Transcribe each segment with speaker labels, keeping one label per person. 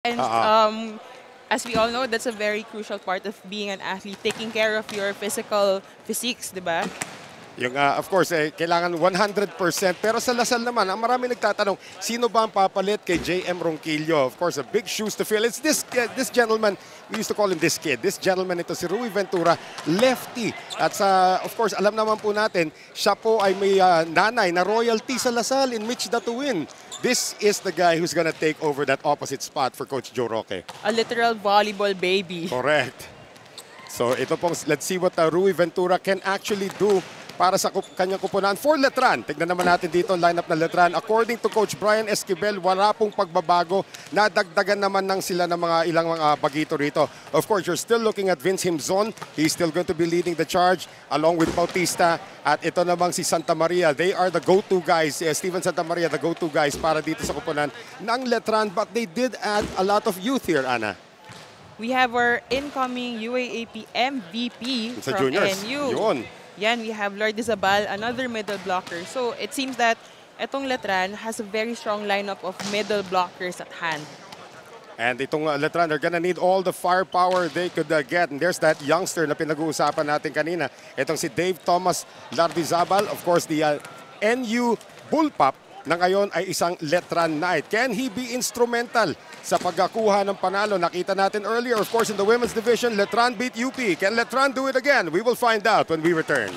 Speaker 1: And
Speaker 2: Oo.
Speaker 1: as we all know, that's a very crucial part of being an athlete, taking care of your physical physiques, di ba?
Speaker 2: Yung, of course, kailangan 100%. Pero sa Lasal naman, ang marami nagtatanong, sino ba ang papalit kay J.M. Ronquillo? Of course, a big shoes to fill. It's this gentleman, we used to call him this kid. This gentleman, ito si Rui Ventura, lefty. At of course, alam naman po natin, siya po ay may nanay na royalty sa Lasal in Mitch Datuwin. This is the guy who's gonna take over that opposite spot for Coach Joe Roque.
Speaker 1: A literal volleyball baby.
Speaker 2: Correct. So ito pong, let's see what Rui Ventura can actually do para sa kanyang kupunan for Letran. Tignan naman natin dito ang lineup ng Letran. According to Coach Brian Esquivel, wala pong pagbabago. Nadagdagan naman ng sila ng mga ilang mga bagito rito. Of course, you're still looking at Vince Himzon. He's still going to be leading the charge along with Bautista. At ito namang si Santa Maria. They are the go-to guys. Steven Santa Maria, the go-to guys para dito sa kupunan ng Letran. But they did add a lot of youth here, Ana.
Speaker 1: We have our incoming UAAP MVP
Speaker 2: Sa
Speaker 1: from
Speaker 2: juniors.
Speaker 1: NU.
Speaker 2: Yun.
Speaker 1: Yan, we have Lord Isabal, another middle blocker. So it seems that etong Letran has a very strong lineup of middle blockers at hand.
Speaker 2: And itong Letran, they're gonna need all the firepower they could get. And there's that youngster na pinag-uusapan natin kanina. Itong si Dave Thomas Lardizabal. Of course, the NU Bullpup na ngayon ay isang Letran Knight. Can he be instrumental sa pagkakuha ng panalo? Nakita natin earlier, of course, in the women's division, Letran beat UP. Can Letran do it again? We will find out when we return.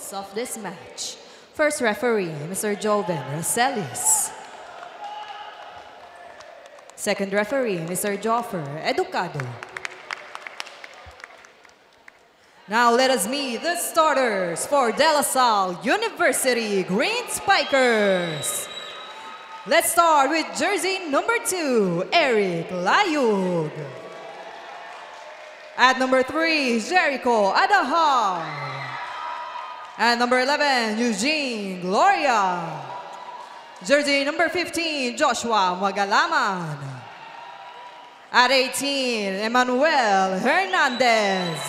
Speaker 3: participants of this match. First referee, Mr. Joven Roselis. Second referee, Mr. Joffer Educado. Now let us meet the starters for De La Salle University Green Spikers. Let's start with jersey number 2, Eric Layug. At number 3, Jericho Adahar. At number 11, Eugene Gloria. Jersey number 15, Joshua Magalaman. At 18, Emmanuel Hernandez.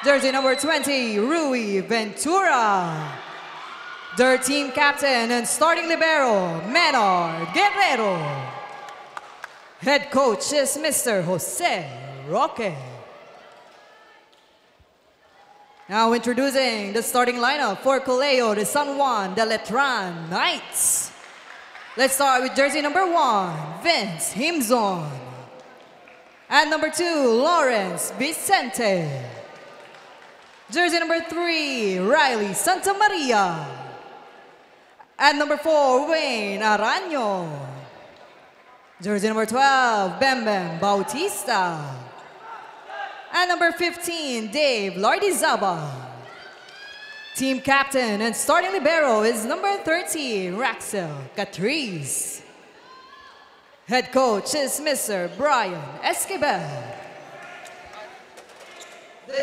Speaker 3: Jersey number 20, Rui Ventura. Their team captain and starting libero, Menard Guerrero. Head coach is Mr. Jose Roque. Now introducing the starting lineup for Colegio de San Juan de Letran Knights. Let's start with jersey number 1, Vince Himzon. At number 2, Lawrence Vicente. Jersey number 3, Riley Santamaria. At number 4, Wayne Araño. Jersey number 12, Bembem Bautista. At number 15, Dave Lardizaba. Team captain and starting libero is number 13, Raxel Catrice. Head coach is Mr. Brian Esquivel.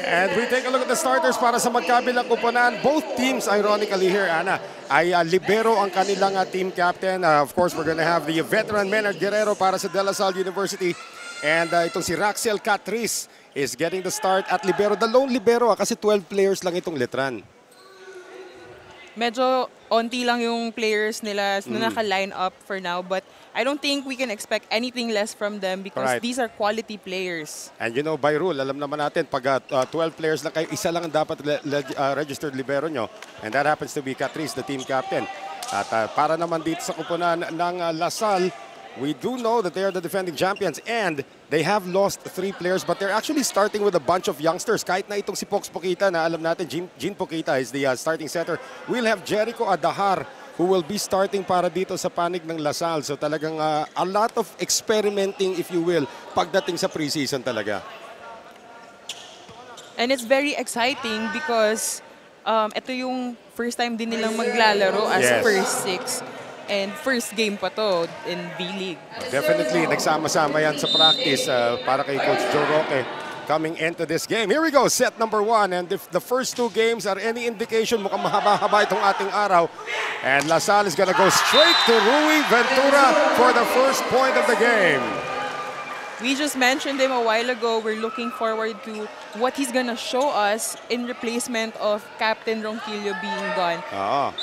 Speaker 2: And we take a look at the starters para sa magkabilang kuponan. Both teams, ironically here, Ana, ay libero ang kanilang team captain. Of course, we're gonna have the veteran Menard Guerrero para sa De La Salle University. And itong si Raxel Catrice is getting the start at libero. The lone libero kasi 12 players lang itong Letran.
Speaker 1: Medyo onti lang yung players nila na naka-line up for now, but I don't think we can expect anything less from them because these are quality players.
Speaker 2: And you know, by rule, alam naman natin, pag 12 players lang kayo, isa lang ang dapat registered libero nyo. And that happens to be Catrice, the team captain. At para naman dito sa kupunan ng La Salle, we do know that they are the defending champions and they have lost 3 players, but they're actually starting with a bunch of youngsters. Kahit na itong si Pox Poquita na alam natin, Gene Poquita is the starting center. We'll have Jericho Adahar who will be starting para dito sa panig ng La Salle. So talagang a lot of experimenting, if you will, pagdating sa preseason talaga.
Speaker 1: And it's very exciting because ito yung first time din nilang maglalaro as first 6. And first game pa to in V-League.
Speaker 2: Definitely, nagsama-sama yan sa practice para kay Coach Joe Roque coming into this game. Here we go, set number 1. And if the first 2 games are any indication, mukhang mahaba-haba itong ating araw. And La Salle is gonna go straight to Rui Ventura for the first point of the game.
Speaker 1: We just mentioned him a while ago. We're looking forward to what he's gonna show us in replacement of Captain Ronquillo being gone.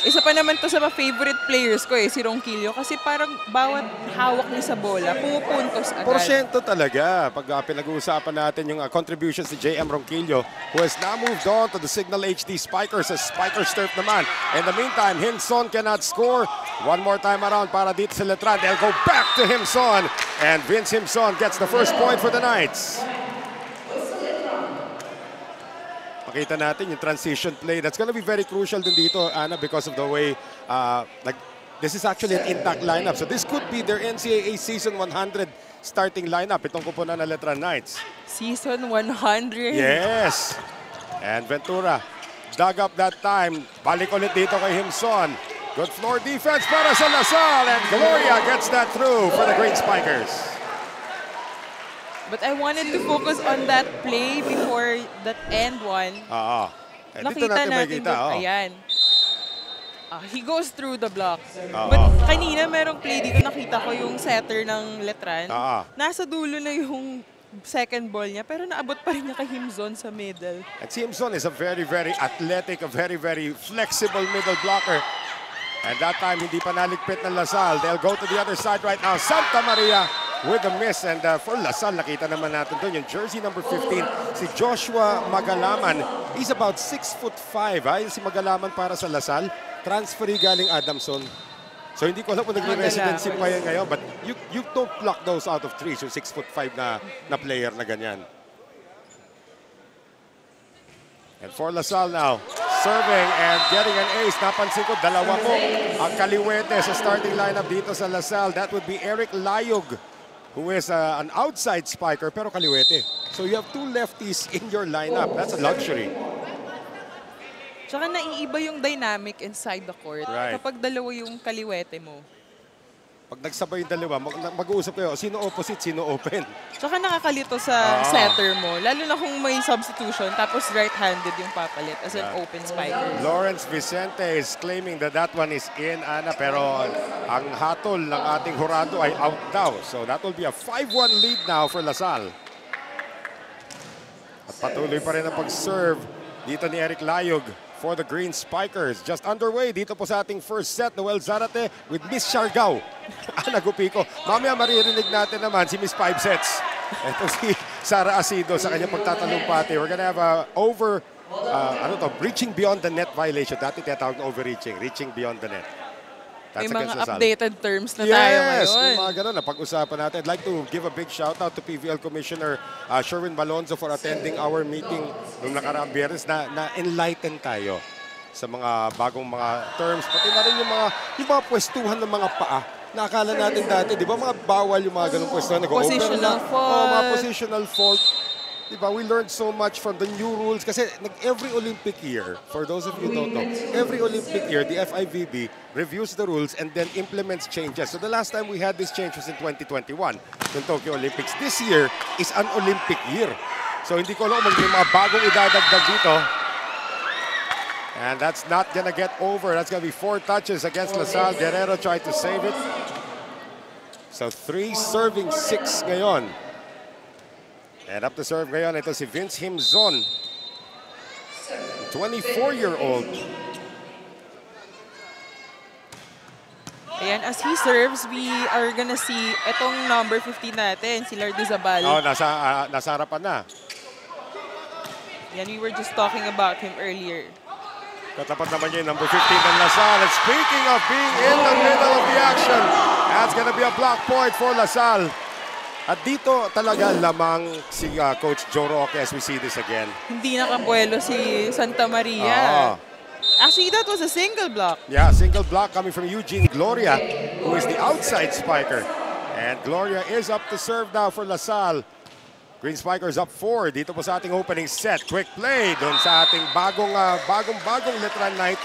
Speaker 1: Isa pa naman to sa mga favorite players ko si Ronquillo kasi parang bawat hawak niya sa bola, pumupuntos agad.
Speaker 2: Porsyento talaga. Pag pinag-uusapan natin yung contributions ni J.M. Ronquillo, who has now moved on to the Signal HD Spikers as Spikers turf naman. In the meantime, Himson cannot score. One more time around para dito sa Letran. They'll go back to Himson. And Vince Himson gets the first point for the Knights. Makita natin yung transition play. That's gonna be very crucial din dito, Ana, because of the way, this is actually an intact lineup. So this could be their NCAA Season 100 starting lineup. Itong kupunan ng Letran Knights.
Speaker 1: Season 100.
Speaker 2: Yes. And Ventura dug up that time. Balik ulit dito kay Himson. Good floor defense para sa La Salle. And Gloria gets that through for the Green Spikers.
Speaker 1: But I wanted to focus on that play before that end one. Nakita natin doon. Ayan. He goes through the block. But kanina merong play dito, nakita ko yung setter ng Letran. Nasa dulo na yung second ball niya, pero naabot pa rin niya kay Himzon sa middle.
Speaker 2: And si Himzon is a very, very athletic, a very, very flexible middle blocker. And that time, hindi pa naligpit ng La Salle. They'll go to the other side right now. Santa Maria with a miss. And for La Salle, nakita naman natin doon yung jersey number 15, si Joshua Magalaman. He's about 6'5". Si Magalaman para sa La Salle. Transferee galing Adamson. So hindi ko alam kung nagre-residency pa yan ngayon. But you don't pluck those out of trees. Yung 6'5" na player na ganyan. And for La Salle now, serving and getting an ace. Napansin ko, dalawa po ang kaliwete sa starting lineup dito sa LaSalle. That would be Eric Layog, who is an outside spiker pero kaliwete. So you have two lefties in your lineup. That's a luxury.
Speaker 1: Tsaka naiiba yung dynamic inside the court kapag dalawa yung kaliwete mo.
Speaker 2: Pag nagsabay yung dalawa, mag-uusap kayo, sino opposite, sino open.
Speaker 1: Tsaka nakakalito sa setter mo, lalo na kung may substitution, tapos right-handed yung papalit as an open spiker.
Speaker 2: Lawrence Vicente is claiming that that one is in, Ana, pero ang hatol ng ating hurado ay out daw. So that will be a 5-1 lead now for LaSalle. At patuloy pa rin ang pag-serve dito ni Eric Layog for the Green Spikers. Just underway dito po sa ating first set. Noel Zarate with Miss Siargao. Nagupiko. Mamaya maririnig natin naman si Miss 5 sets. Ito si Sara Asido sa kanyang pagtatalumpati. We're gonna have a breaching beyond the net violation. Dati tinatawag na overreaching. Reaching beyond the net. That's
Speaker 1: may mga updated terms na tayo ngayon.
Speaker 2: Yes, may mga ganun na pag-usapan natin. I'd like to give a big shout out to PVL Commissioner Sherwin Malonzo for attending our meeting noong nakaraang Biyernes na enlighten tayo sa mga bagong mga terms. Pati na rin yung mga pwestuhan ng mga paa. Nakakala natin dati, di ba mga bawal yung mga ganung pwestuhan.
Speaker 1: Positional fault.
Speaker 2: Mga positional fault. Diba, we learned so much from the new rules kasi every Olympic year, for those of you who don't know, every Olympic year, the FIVB reviews the rules and then implements changes. So the last time we had this change was in 2021, yung Tokyo Olympics. This year is an Olympic year. So hindi ko alam kung may mga bagong idadagdag dito. And that's not gonna get over. That's gonna be 4 touches against LaSalle. Guerrero tried to save it. So 3 serving 6 ngayon. And up to serve ngayon, ito si Vince Himzon, 24-year-old.
Speaker 1: Ayan, as he serves, we are gonna see itong number 15 natin, si Lardizabal.
Speaker 2: Oh, nasa harapan na.
Speaker 1: Yan, we were just talking about him earlier.
Speaker 2: Katapat naman niya yung number 15 ng LaSalle. And speaking of being in the middle of the action, that's gonna be a block point for LaSalle. At dito talaga lamang si Coach Joe Roque as we see this again.
Speaker 1: Hindi nakabuelo si Santa Maria. Actually, that was a single block.
Speaker 2: Yeah, single block coming from Eugene Gloria, who is the outside spiker. And Gloria is up to serve now for LaSalle. Green Spikers up 4 dito po sa ating opening set. Quick play doon sa ating bagong Letran night.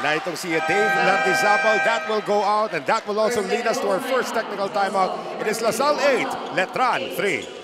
Speaker 2: Na itong si Dave Lardizabal, that will go out and that will also lead us to our first technical timeout. It is LaSalle 8, Letran 3.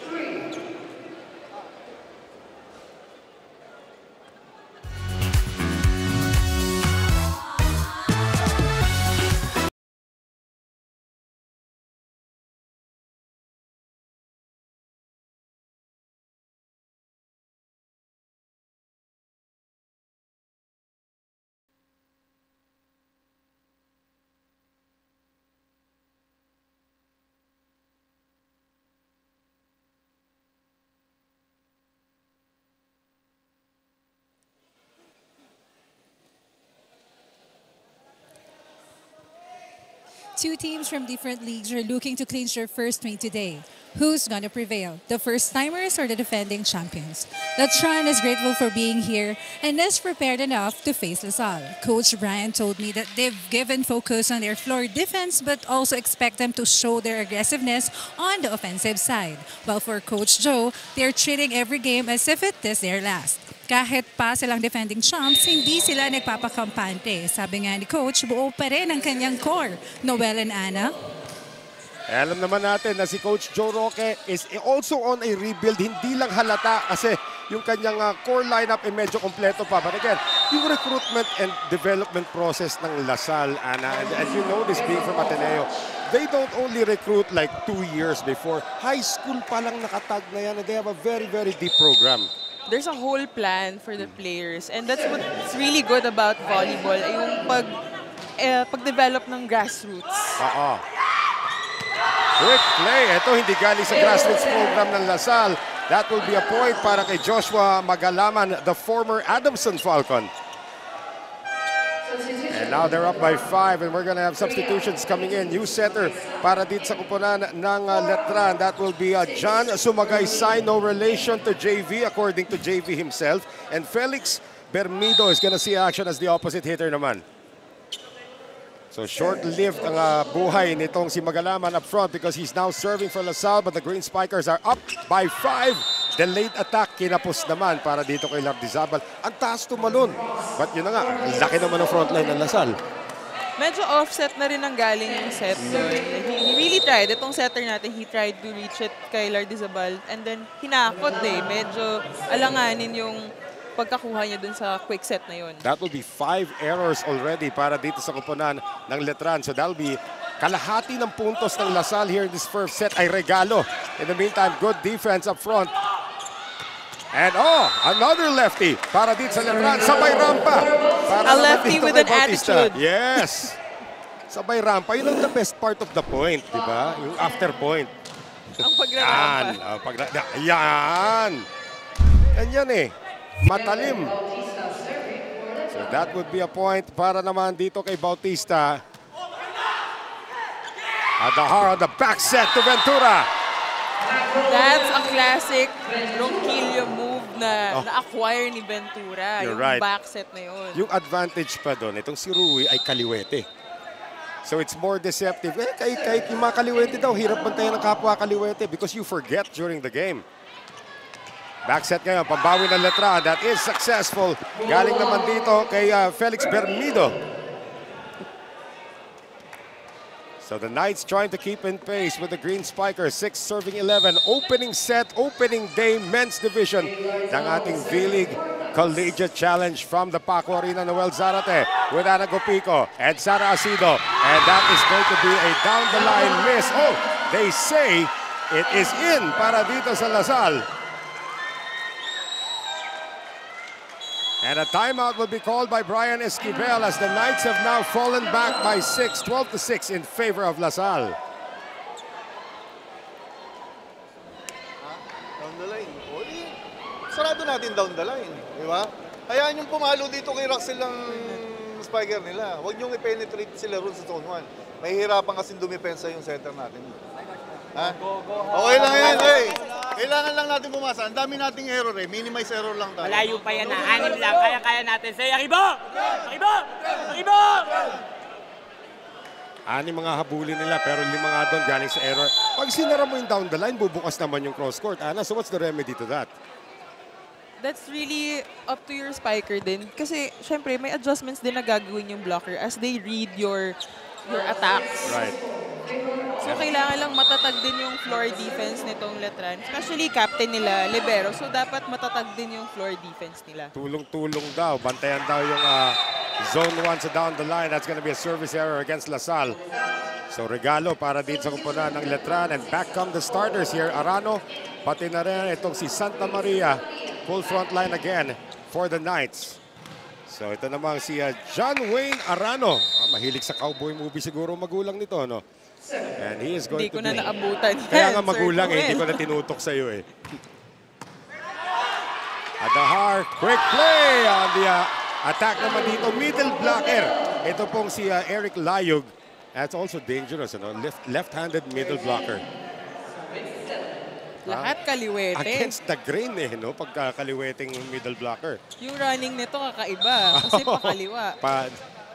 Speaker 4: Two teams from different leagues are looking to clinch their first win today. Who's gonna prevail? The first-timers or the defending champions? Letran is grateful for being here and is prepared enough to face LaSalle. Coach Brian told me that they've given focus on their floor defense but also expect them to show their aggressiveness on the offensive side. While for Coach Joe, they're treating every game as if it is their last. Kahit pa silang defending champs, hindi sila nagpapakampante. Sabi nga ni Coach, buo pa rin ang kanyang core. Noel and Ana?
Speaker 2: Alam naman natin na si Coach Joe Roque is also on a rebuild. Hindi lang halata kasi yung kanyang core lineup ay medyo kompleto pa. But again, yung recruitment and development process ng LaSalle, Ana, and you know this being from Ateneo, they don't only recruit like 2 years before. High school pa lang nakatag na yan and they have a very, very deep program.
Speaker 1: There's a whole plan for the players and that's what's really good about volleyball, yung pag-develop ng grassroots.
Speaker 2: Quick play. Ito hindi galing sa grassroots program ng LaSalle. That will be a point para kay Joshua Magalaman, the former Adamson Falcon. And now they're up by 5 and we're going to have substitutions coming in. New setter para dito sa kupunan ng Letran. That will be John Sumagaysay, no relation to JV according to JV himself. And Felix Bermido is gonna see action as the opposite hitter naman. So short-lived ang buhay nitong si Magalaman up front because he's now serving for LaSalle, but the Green Spikers are up by 5. Delayed attack kinapos naman para dito kay Lardizabal. Ang taas tumalon. But yun na nga, laki naman ang frontline ng LaSalle.
Speaker 1: Medyo offset na rin ang galing yung set doon. He really tried. Itong setter natin, he tried to reach it kay Lardizabal. And then, hinakot eh. Medyo alanganin yung pagkakuha niya dun sa quick set na yun.
Speaker 2: That will be 5 errors already para dito sa kuponan ng Letran. So that'll be kalahati ng puntos ng LaSalle here in this first set ay regalo. In the meantime, good defense up front. And another lefty para dito sa Letran. Sabay rampa.
Speaker 1: A lefty with an attitude.
Speaker 2: Yes. Sabay rampa. Yun ang the best part of the point, di ba? Yung after point.
Speaker 1: Ang pagrampa.
Speaker 2: Yan. Ganyan eh. Matalim. So that would be a point para naman dito kay Bautista. Adahar on the back set to Ventura.
Speaker 1: That's a classic Ronquillo move na na-acquire ni Ventura.
Speaker 2: You're
Speaker 1: yung
Speaker 2: right.
Speaker 1: back set na yun.
Speaker 2: Yung advantage pa doon, itong si Rui ay kaliwete. So it's more deceptive. Kahit yung mga kaliwete daw, hirap bantayan ng kapwa kaliwete because you forget during the game. Back set ngayon, pambawi ng Letran. That is successful. Galing naman dito kay Felix Bermido. So the Knights trying to keep in pace with the Green Spikers. 6 serving 11. Opening set, opening day men's division ng ating V-League Collegiate Challenge from the Paco Arena. Noel Zarate with Ana Gopico and Sara Asido. And that is going to be a down-the-line miss. Oh, they say it is in para dito sa LaSalle. And a timeout will be called by Brian Esquivel as the Knights have now fallen back by 6, 12-6 in favor of LaSalle.
Speaker 5: Down the line. Sarado natin down the line. Di ba? Hayaan yung pumalo dito kay Raxel ng spiker nila. Huwag niyong i-penetrate sila ron sa zone 1. Mahihirapan kasi dumipensa yung center natin. Ha? Okay lang yan, eh. Kailangan lang natin pumasa. Ang dami nating error eh. Minimize error lang tayo.
Speaker 6: Malayo pa yan na. 6 lang. Kaya-kaya natin. Say, Akibo! Akibo! Akibo!
Speaker 2: 6 mga habulin nila pero 5 nga doon galing sa error. Pag sinara mo yung down the line, bubukas naman yung cross court. Ana, so what's the remedy to that?
Speaker 1: That's really up to your spiker din. Kasi, syempre, may adjustments din na gagawin yung blocker as they read your attacks.
Speaker 2: Right.
Speaker 1: So, kailangan lang matatag din yung floor defense nitong Letran. Especially captain nila, libero. So, dapat matatag din yung floor defense nila.
Speaker 2: Tulong-tulong daw. Bantayan daw yung zone 1 sa down the line. That's gonna be a service error against LaSalle. So, regalo para dito sa kupunan ng Letran. And back come the starters here. Arano, pati na rin itong si Santa Maria. Full front line again for the Knights. So, ito namang si John Wayne Arano. Mahilig sa cowboy movie siguro magulang nito, no? And he is going
Speaker 1: Hindi ko
Speaker 2: to
Speaker 1: na
Speaker 2: be...
Speaker 1: naabutan.
Speaker 2: Kaya nga magulang eh, hindi ko na tinutok sa iyo eh. Adahar, quick play on the attack naman dito. Middle blocker. Ito pong si Eric Layug. That's also dangerous, ano? Left-handed middle blocker.
Speaker 1: Lahat kaliwete.
Speaker 2: Against the grain eh, no? Pagka kaliweting middle blocker.
Speaker 1: Yung running nito kakaiba kasi pakaliwa.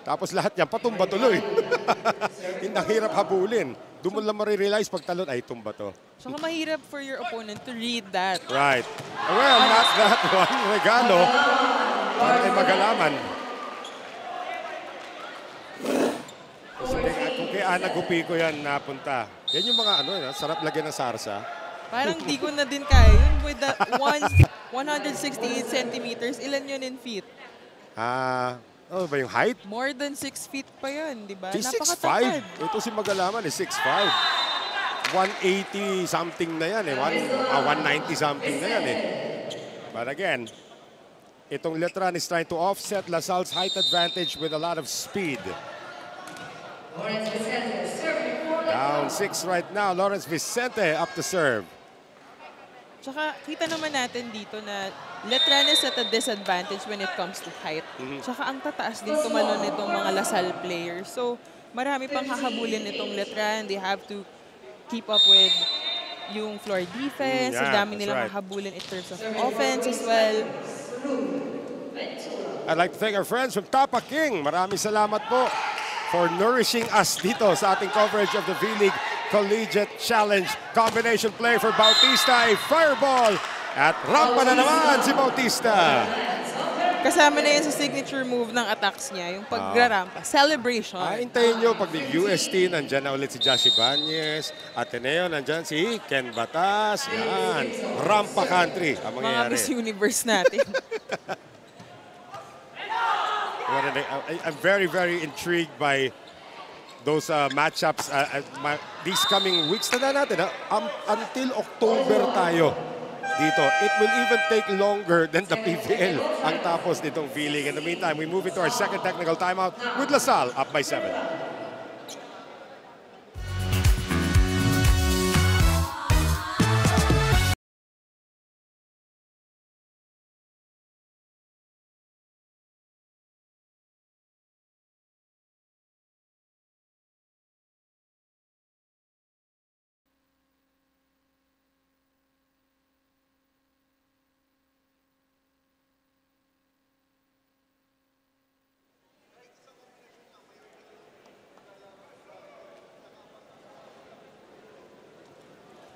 Speaker 2: Tapos lahat yan, patumba tuloy. Hindi hirap habulin. Doon mo lang marirealize pag talon, ay tumba to.
Speaker 1: So mahirap for your opponent to read that.
Speaker 2: Right. Well, not that one. Regalo para kay Magalaman. Kung kay Ana Gopico yan napunta. Yan yung mga sarap lagyan ng sarsa.
Speaker 1: Parang di ko na din kaya yun with the 168 centimeters. Ilan yun in feet?
Speaker 2: Ano ba yung height?
Speaker 1: More than 6 feet pa yun, di ba?
Speaker 2: He's 6'5".
Speaker 1: Napakatapad.
Speaker 2: Ito si Magalaman is 6'5". 180 something na yan eh. 190 something na yan eh. But again, itong Letran is trying to offset LaSalle's height advantage with a lot of speed. Down 6 right now. Lawrence Vicente up to serve.
Speaker 1: Tsaka kita naman natin dito na Letran is at a disadvantage when it comes to height. Tsaka ang tataas din tumalon nitong mga LaSalle players. So marami pang hahabulin nitong Letran. They have to keep up with yung floor defense. So dami nilang hahabulin in terms of offense as well.
Speaker 2: I'd like to thank our friends from Tapa King. Maraming salamat po for nourishing us dito sa ating coverage of the V-League Collegiate Challenge. Combination play for Bautista, a fireball. At rampa na naman si Bautista.
Speaker 1: Kasama na yan sa signature move ng attacks niya, yung pagrampa. Celebration.
Speaker 2: Hintayin nyo, pag ni UST, nandyan na ulit si Josh Ibanez. Ateneo, nandyan si Ken Batas. Yan. Rampa country ang mangyayari.
Speaker 1: Mga Miss Universe natin.
Speaker 2: I'm very, very intrigued by those matchups. These coming weeks na natin. Until October tayo dito. It will even take longer than the PVL ang tapos nitong V-League. In the meantime, we move into our second technical timeout with LaSalle up by 7.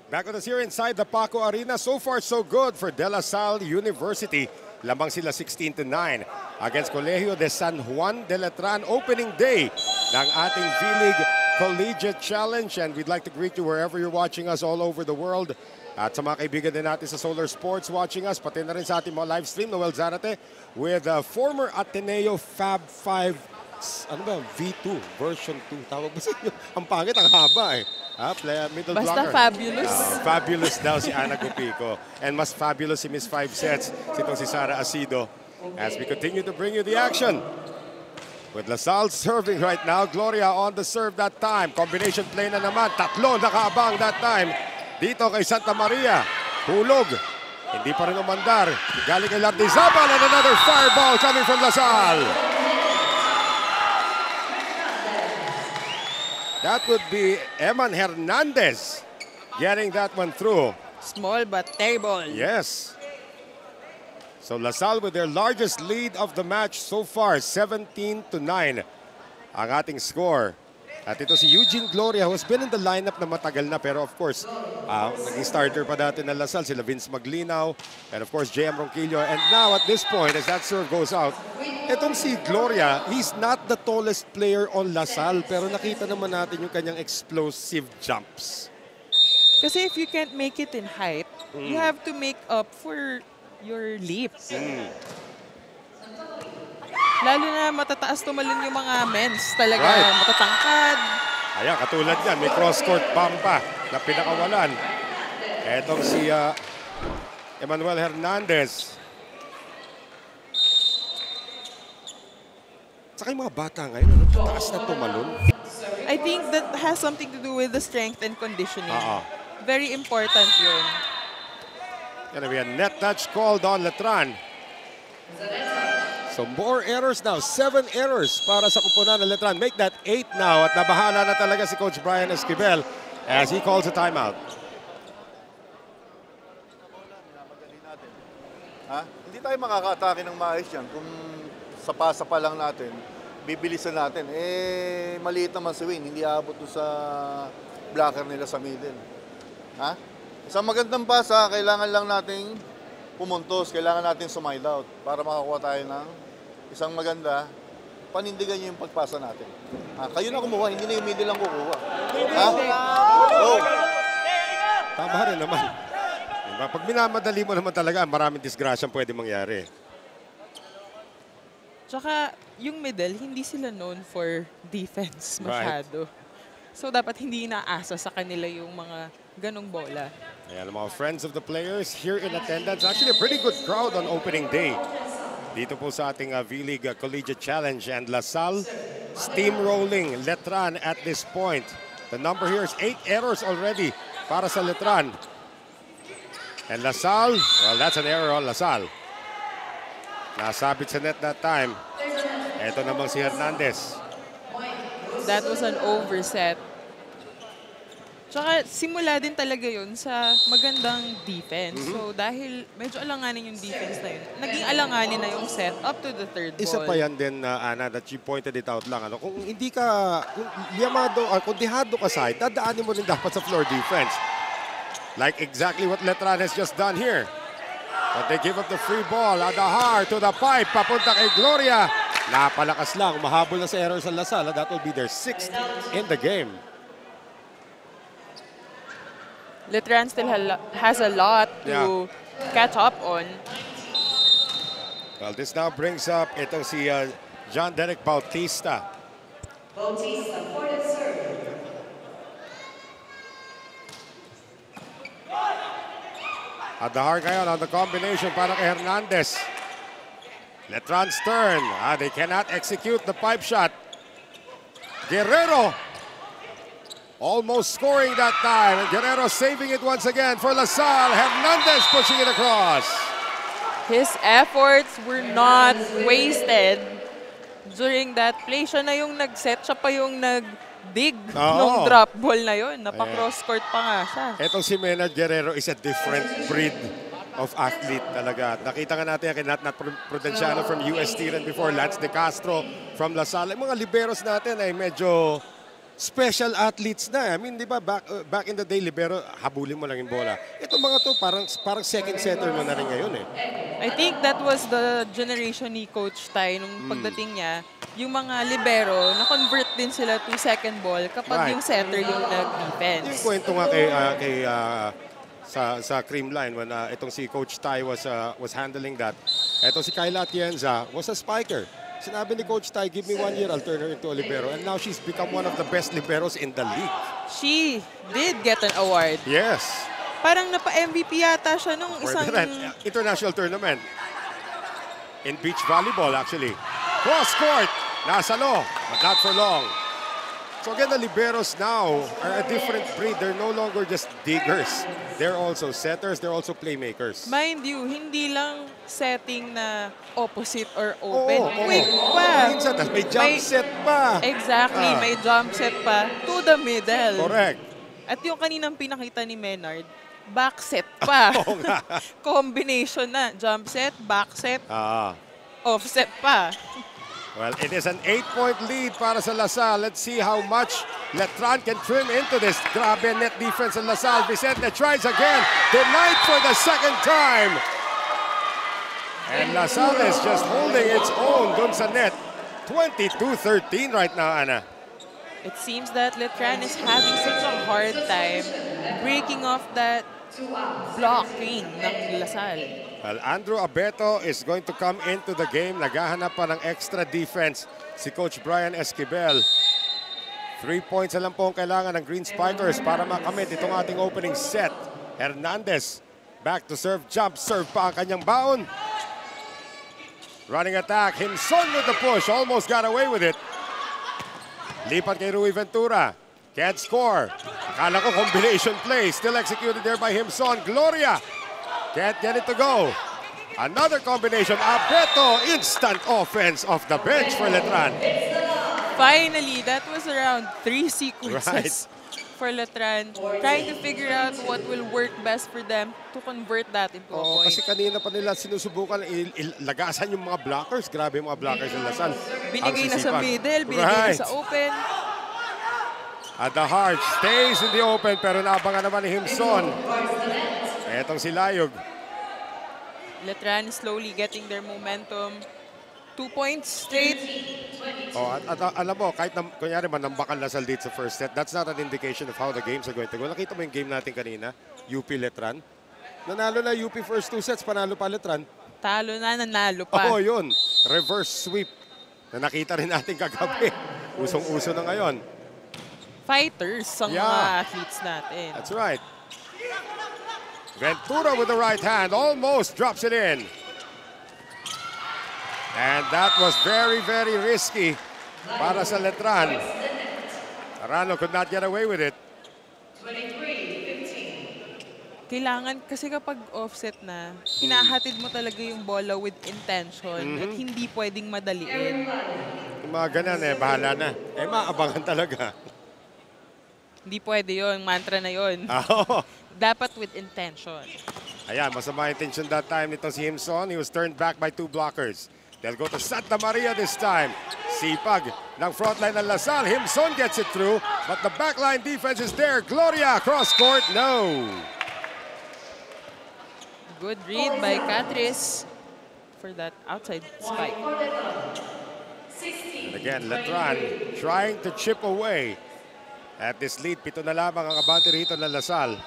Speaker 2: Back with us here inside the Paco Arena. So far, so good for De La Salle University. Lamang sila 16-9 against Colegio de San Juan de Letran. Opening day ng ating V-League Collegiate Challenge. And we'd like to greet you wherever you're watching us all over the world. At sa mga kaibigan din natin sa Solar Sports watching us, pati na rin sa ating mga live stream, Noel Zarate, with former Ateneo Fab 5, ano ba, V2, version 2. Tawag ba sa inyo? Ang pangit, ang haba eh. Middle
Speaker 1: Basta
Speaker 2: blocker.
Speaker 1: fabulous.
Speaker 2: Fabulous daw si Ana Gupico. And mas fabulous si Miss 5 Sets, si Sara Asido. As we continue to bring you the action. With LaSalle serving right now. Gloria on the serve that time. Combination play na naman. Tatlo nakaabang that time. Dito kay Santa Maria. Hulog. Hindi pa rin umandar. Galing kay Lardizabal and another fireball coming from LaSalle. That would be Eman Hernandez getting that one through.
Speaker 1: Small but terrible.
Speaker 2: Yes. So LaSalle with their largest lead of the match so far, 17-9 ang ating score. At ito si Eugene Gloria who has been in the lineup na matagal na, pero of course, naging starter pa dati ng LaSalle, sila Vince Maglinaw, and of course JM Ronquillo. And now at this point, as that serve goes out, itong si Gloria, he's not the tallest player on LaSalle, pero nakita naman natin yung kanyang explosive jumps.
Speaker 1: Kasi if you can't make it in height, you have to make up for your leaps. Lalo na matataas tumalon yung mga men's talaga. Right. Matatangkad.
Speaker 2: Ayan, katulad yan. May cross-court bomb pa na pinakawalan. Etong si Emmanuel Hernandez. Saka yung mga bata ngayon, taas na tumalon.
Speaker 1: I think that has something to do with the strength and conditioning. Very important yun.
Speaker 2: Gonna be a net touch called on Letran. So more errors now. 7 errors para sa kupunan ng Letran. Make that 8 now. At nabahala na talaga si Coach Brian Esquivel as he calls a timeout.
Speaker 5: Hindi tayo makaka-atake ng maayos yan. Kung sa pasa pa lang natin, bibilisan natin. Maliit naman si Wayne. Hindi aabot sa blocker nila sa middle. Isang magandang pasa, kailangan lang nating pumuntos. Kailangan natin sumide out para makakuha tayo ng isang maganda, panindigan nyo yung pagpasa natin. Kayo na kumuha, hindi na yung middle lang kukuha.
Speaker 2: Tama rin naman. Pag minamadali mo naman talaga, maraming disgrasyang pwede mangyari.
Speaker 1: Tsaka, yung middle, hindi sila known for defense masyado. Right. So, dapat hindi inaasa sa kanila yung mga ganong bola.
Speaker 2: Ayan, mga friends of the players here in attendance. Actually, a pretty good crowd on opening day. Dito po sa ating V-League Collegiate Challenge, and LaSalle steamrolling Letran at this point. The number here is 8 errors already para sa Letran. And LaSalle, well, that's an error on LaSalle. Nasabit sa net that time. Ito namang si Hernandez.
Speaker 1: That was an overset. Tsaka simula din talaga yun sa magandang defense. So dahil medyo alanganin yung defense na yun, naging alanganin na yung set up to the third ball.
Speaker 2: Isa pa yan din, Ana, that you pointed it out lang. Ano, kung hindi ka, kung dehado ka side, dadaanin mo rin dapat sa floor defense. Like exactly what Letran has just done here. But they give up the free ball. Adahar to the pipe. Papunta kay Gloria. Napalakas lang. Mahabol na sa error sa Lasal. That will be their 6th in the game.
Speaker 1: Letran still has a lot to catch up on.
Speaker 2: Well, this now brings up itong si John Derek Bautista.
Speaker 3: Bautista for the serve.
Speaker 2: Adahar ngayon on the combination para kay Hernandez. Letran's turn. They cannot execute the pipe shot. Guerrero almost scoring that time. And Guerrero saving it once again for Lasal. Hernandez pushing it across.
Speaker 1: His efforts were not wasted during that play. Siya na yung nag-set. Siya pa yung nag-dig ng drop ball na yun. Napa-cross-court pa nga siya.
Speaker 2: Etong si Maynard Guerrero is a different breed of athlete talaga. Nakita nga natin kay Nat Prudenciano from UST rin before, Lance De Castro from Lasal. Yung mga liberos natin ay medyo special athletes na. I mean, di ba, back in the day, libero, habulin mo lang yung bola. Itong mga to, parang second setter mo na rin ngayon eh.
Speaker 1: I think that was the generation ni Coach Ty nung pagdating niya. Yung mga libero, na-convert din sila to second ball kapag yung setter yung nag-defense.
Speaker 2: Yung kwento nga sa cream line when itong si Coach Ty was handling that. Itong si Kayla Atienza was a spiker. Sinabi ni Coach Ty, give me 1 year, I'll turn her into a libero. And now she's become one of the best liberos in the league.
Speaker 1: She did get an award.
Speaker 2: Yes.
Speaker 1: Parang napa-MVP yata siya nung isang...
Speaker 2: international tournament. In beach volleyball, actually. Cross court. Nasa low, but not for long. So again, the liberos now are a different breed. They're no longer just diggers. They're also setters. They're also playmakers.
Speaker 1: Mind you, hindi lang setting na opposite or open. Quick pa.
Speaker 2: Minsan, may jump set pa.
Speaker 1: Exactly, may jump set pa to the middle.
Speaker 2: Correct.
Speaker 1: At yung kaninang pinakita ni Maynard, back set pa. Combination na. Jump set, back set, offset pa.
Speaker 2: Well, it is an 8-point lead para sa Lasal. Let's see how much Letran can trim into this. Grabe net defense ng Lasal. Vicente tries again. Denied for the second time. And Lasal is just holding its own dun sa net. 22-13 right now, Ana.
Speaker 1: It seems that Letran is having such a hard time breaking off that blocking ng Lasal.
Speaker 2: Well, Andrew Abeto is going to come into the game. Naghahanap pa ng extra defense si Coach Brian Esquivel. 3 points na lang po ang kailangan ng Green Spikers para makamit itong ating opening set. Hernandez back to serve, jump serve pa ang kanyang baon. Running attack, Himson with the push, almost got away with it. Lipat kay Rui Ventura. Can't score. Akala ko combination play, still executed there by Himson. Gloria can't get it to go. Another combination. Abeto, instant offense off the bench for Letran.
Speaker 1: Finally, that was around 3 sequences for Letran. Trying to figure out what will work best for them to convert that into a point.
Speaker 2: Kasi kanina pa nila sinusubukan lagasan yung mga blockers. Grabe yung mga blockers ng Lasal.
Speaker 1: Binigay na sa middle, binigay na sa open.
Speaker 2: Adahar stays in the open pero naabangan naman ni Himson. Etong si Layog.
Speaker 1: Letran slowly getting their momentum. 2 points straight.
Speaker 2: At alam mo, kahit kunyari manambakan Lasal dito sa first set, that's not an indication of how the games are going to go. Nakita mo yung game natin kanina, UP Letran. Nanalo na UP first 2 sets, panalo pa Letran.
Speaker 1: Talo na, nanalo pa.
Speaker 2: Oo, yun. Reverse sweep na nakita rin natin kagabi. Usong-uso na ngayon.
Speaker 1: Fighters ang mga athletes natin.
Speaker 2: That's right. Ventura with the right hand, almost drops it in. And that was very, very risky para sa Letran. Arano could not get away with it.
Speaker 3: 23-15.
Speaker 1: Kailangan, kasi kapag offset na, hinahatid mo talaga yung bola with intention at hindi pwedeng madaliin.
Speaker 2: Yung mga ganyan bahala na. Maabangan talaga.
Speaker 1: Hindi pwede yun. Mantra na yun. Dapat with intention.
Speaker 2: Ayan, masama intention that time nito si Himson. He was turned back by 2 blockers. They'll go to Santa Maria this time. Sipag ng frontline ng Lasal. Himson gets it through, but the backline defense is there. Gloria, cross court, no.
Speaker 1: Good read by Catrice for that outside spike.
Speaker 2: And again, Letran trying to chip away at this lead. 7 na lamang ang abante rito ng Lasal.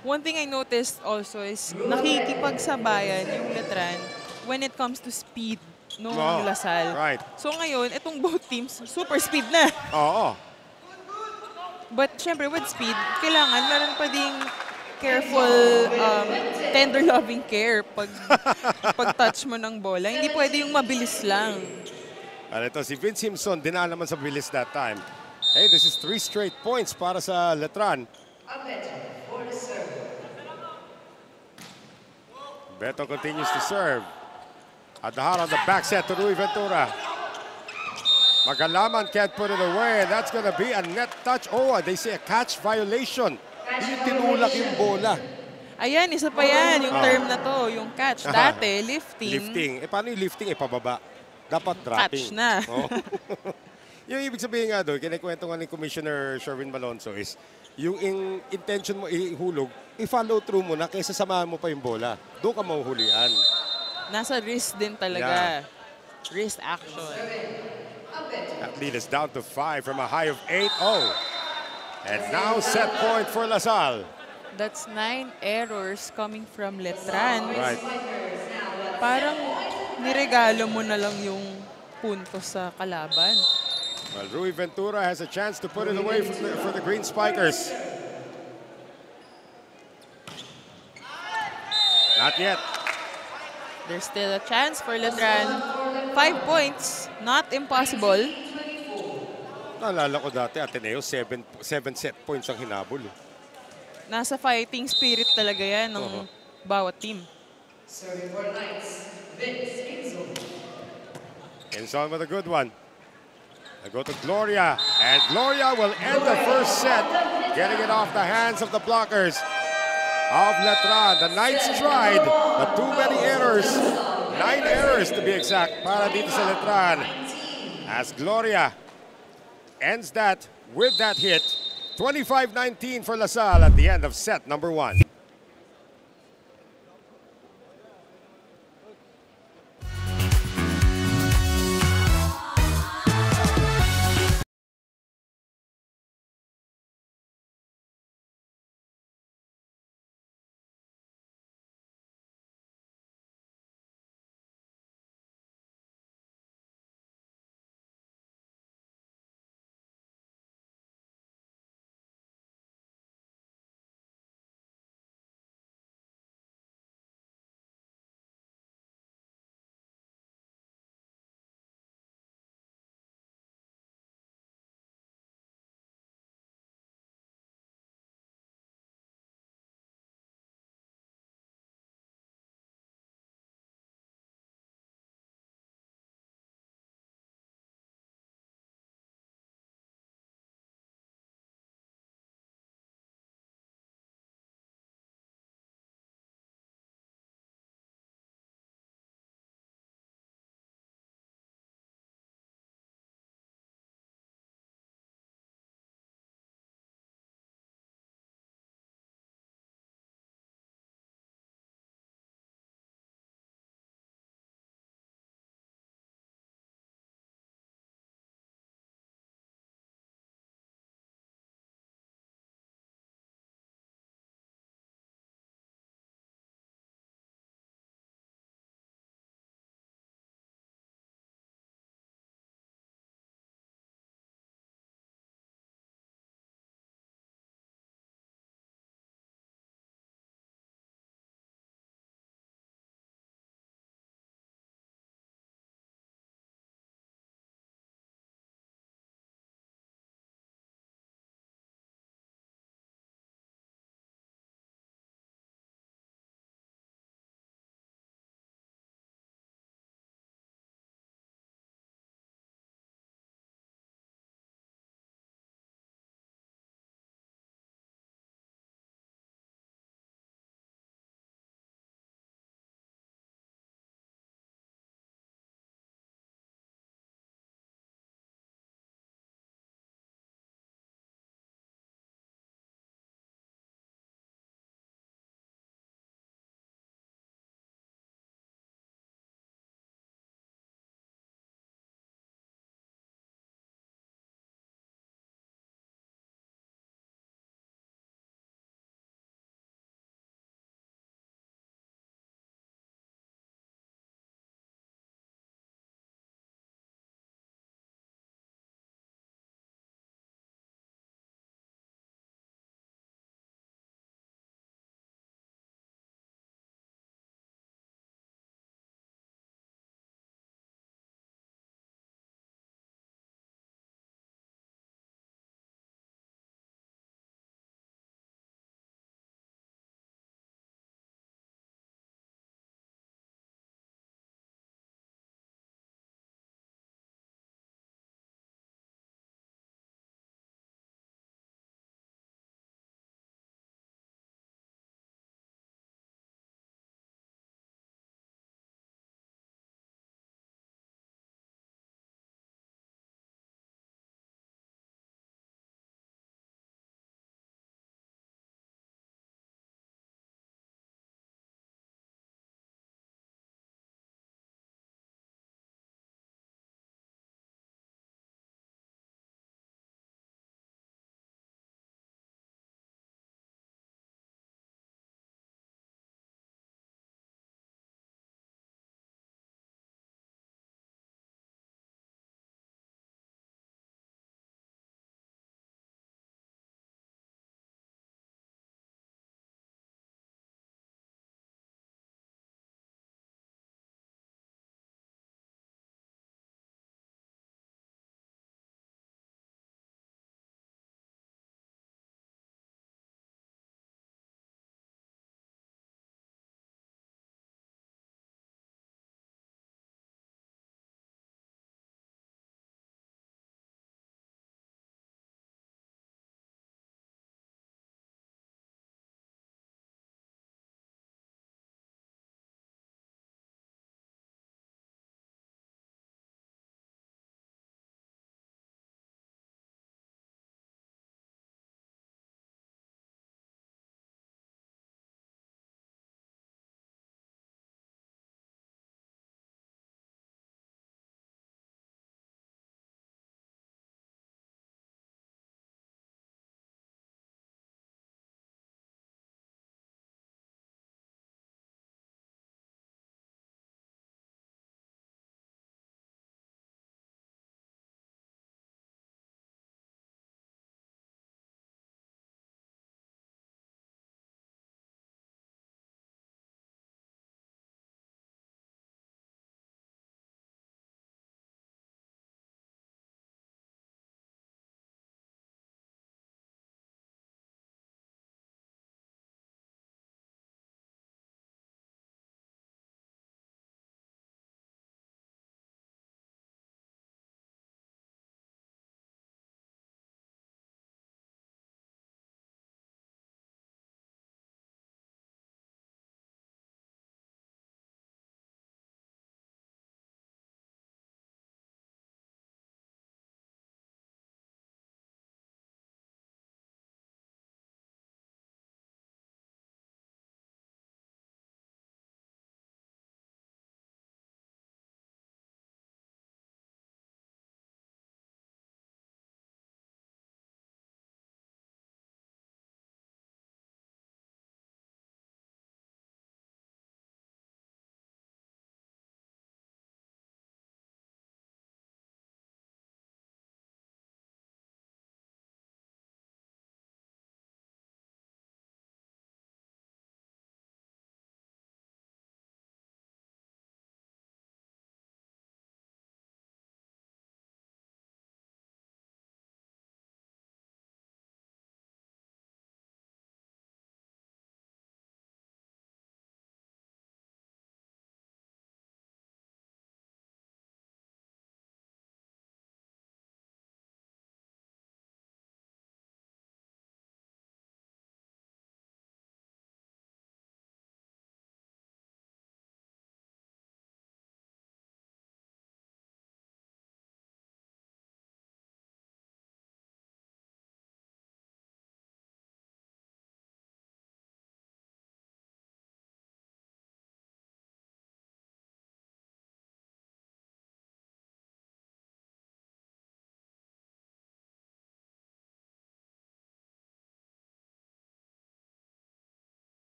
Speaker 1: One thing I noticed also is nakikipagsabayan yung Letran when it comes to speed ng Lasal.
Speaker 2: Right.
Speaker 1: So ngayon, itong both teams, super speed na.
Speaker 2: Oo.
Speaker 1: But syempre with speed, kailangan meron pa ding careful, tender loving care pag touch mo ng bola. Hindi pwede yung mabilis lang.
Speaker 2: At ito si Vince Himson, dinaan naman sa bilis that time. Hey, this is 3 straight points para sa Letran. Beto continues to serve. Adahar on the back set to Rui Ventura. Magalaman can't put it away. That's gonna be a net touch. Oh, they say a catch violation. Hindi tinulak yung bola.
Speaker 1: Ayan, isa pa yan, yung term na to, yung catch. Dati, lifting.
Speaker 2: Lifting. Paano yung lifting? Pababa. Dapat dropping.
Speaker 1: Catch na.
Speaker 2: Yung ibig sabihin nga doon, kinikwento nga ni Commissioner Sherwin Malonzo is, yung intention mo ihulog, i-follow through mo na kaysa samahan mo pa yung bola. Doon ka mahuhulian.
Speaker 1: Nasa wrist din talaga. Wrist action.
Speaker 2: That lead is down to 5 from a high of 8-0. And now set point for Lasal.
Speaker 1: That's 9 errors coming from Letran.
Speaker 2: Right.
Speaker 1: Parang niregalo mo na lang yung punto sa kalaban.
Speaker 2: Well, Rui Ventura has a chance to put it away for the Green Spikers. Not yet.
Speaker 1: There's still a chance for Letran. 5 points, not impossible.
Speaker 2: Naalala ko dati, Ateneo, 7 set points ang hinabol.
Speaker 1: Nasa fighting spirit talaga yan ng bawat team.
Speaker 2: Inson with a good one. They go to Gloria, and Gloria will end the first set, getting it off the hands of the blockers of Letran. The Knights tried, but too many errors. 9 errors to be exact para dito sa Letran. As Gloria ends that with that hit, 25-19 for Lasal at the end of set number 1.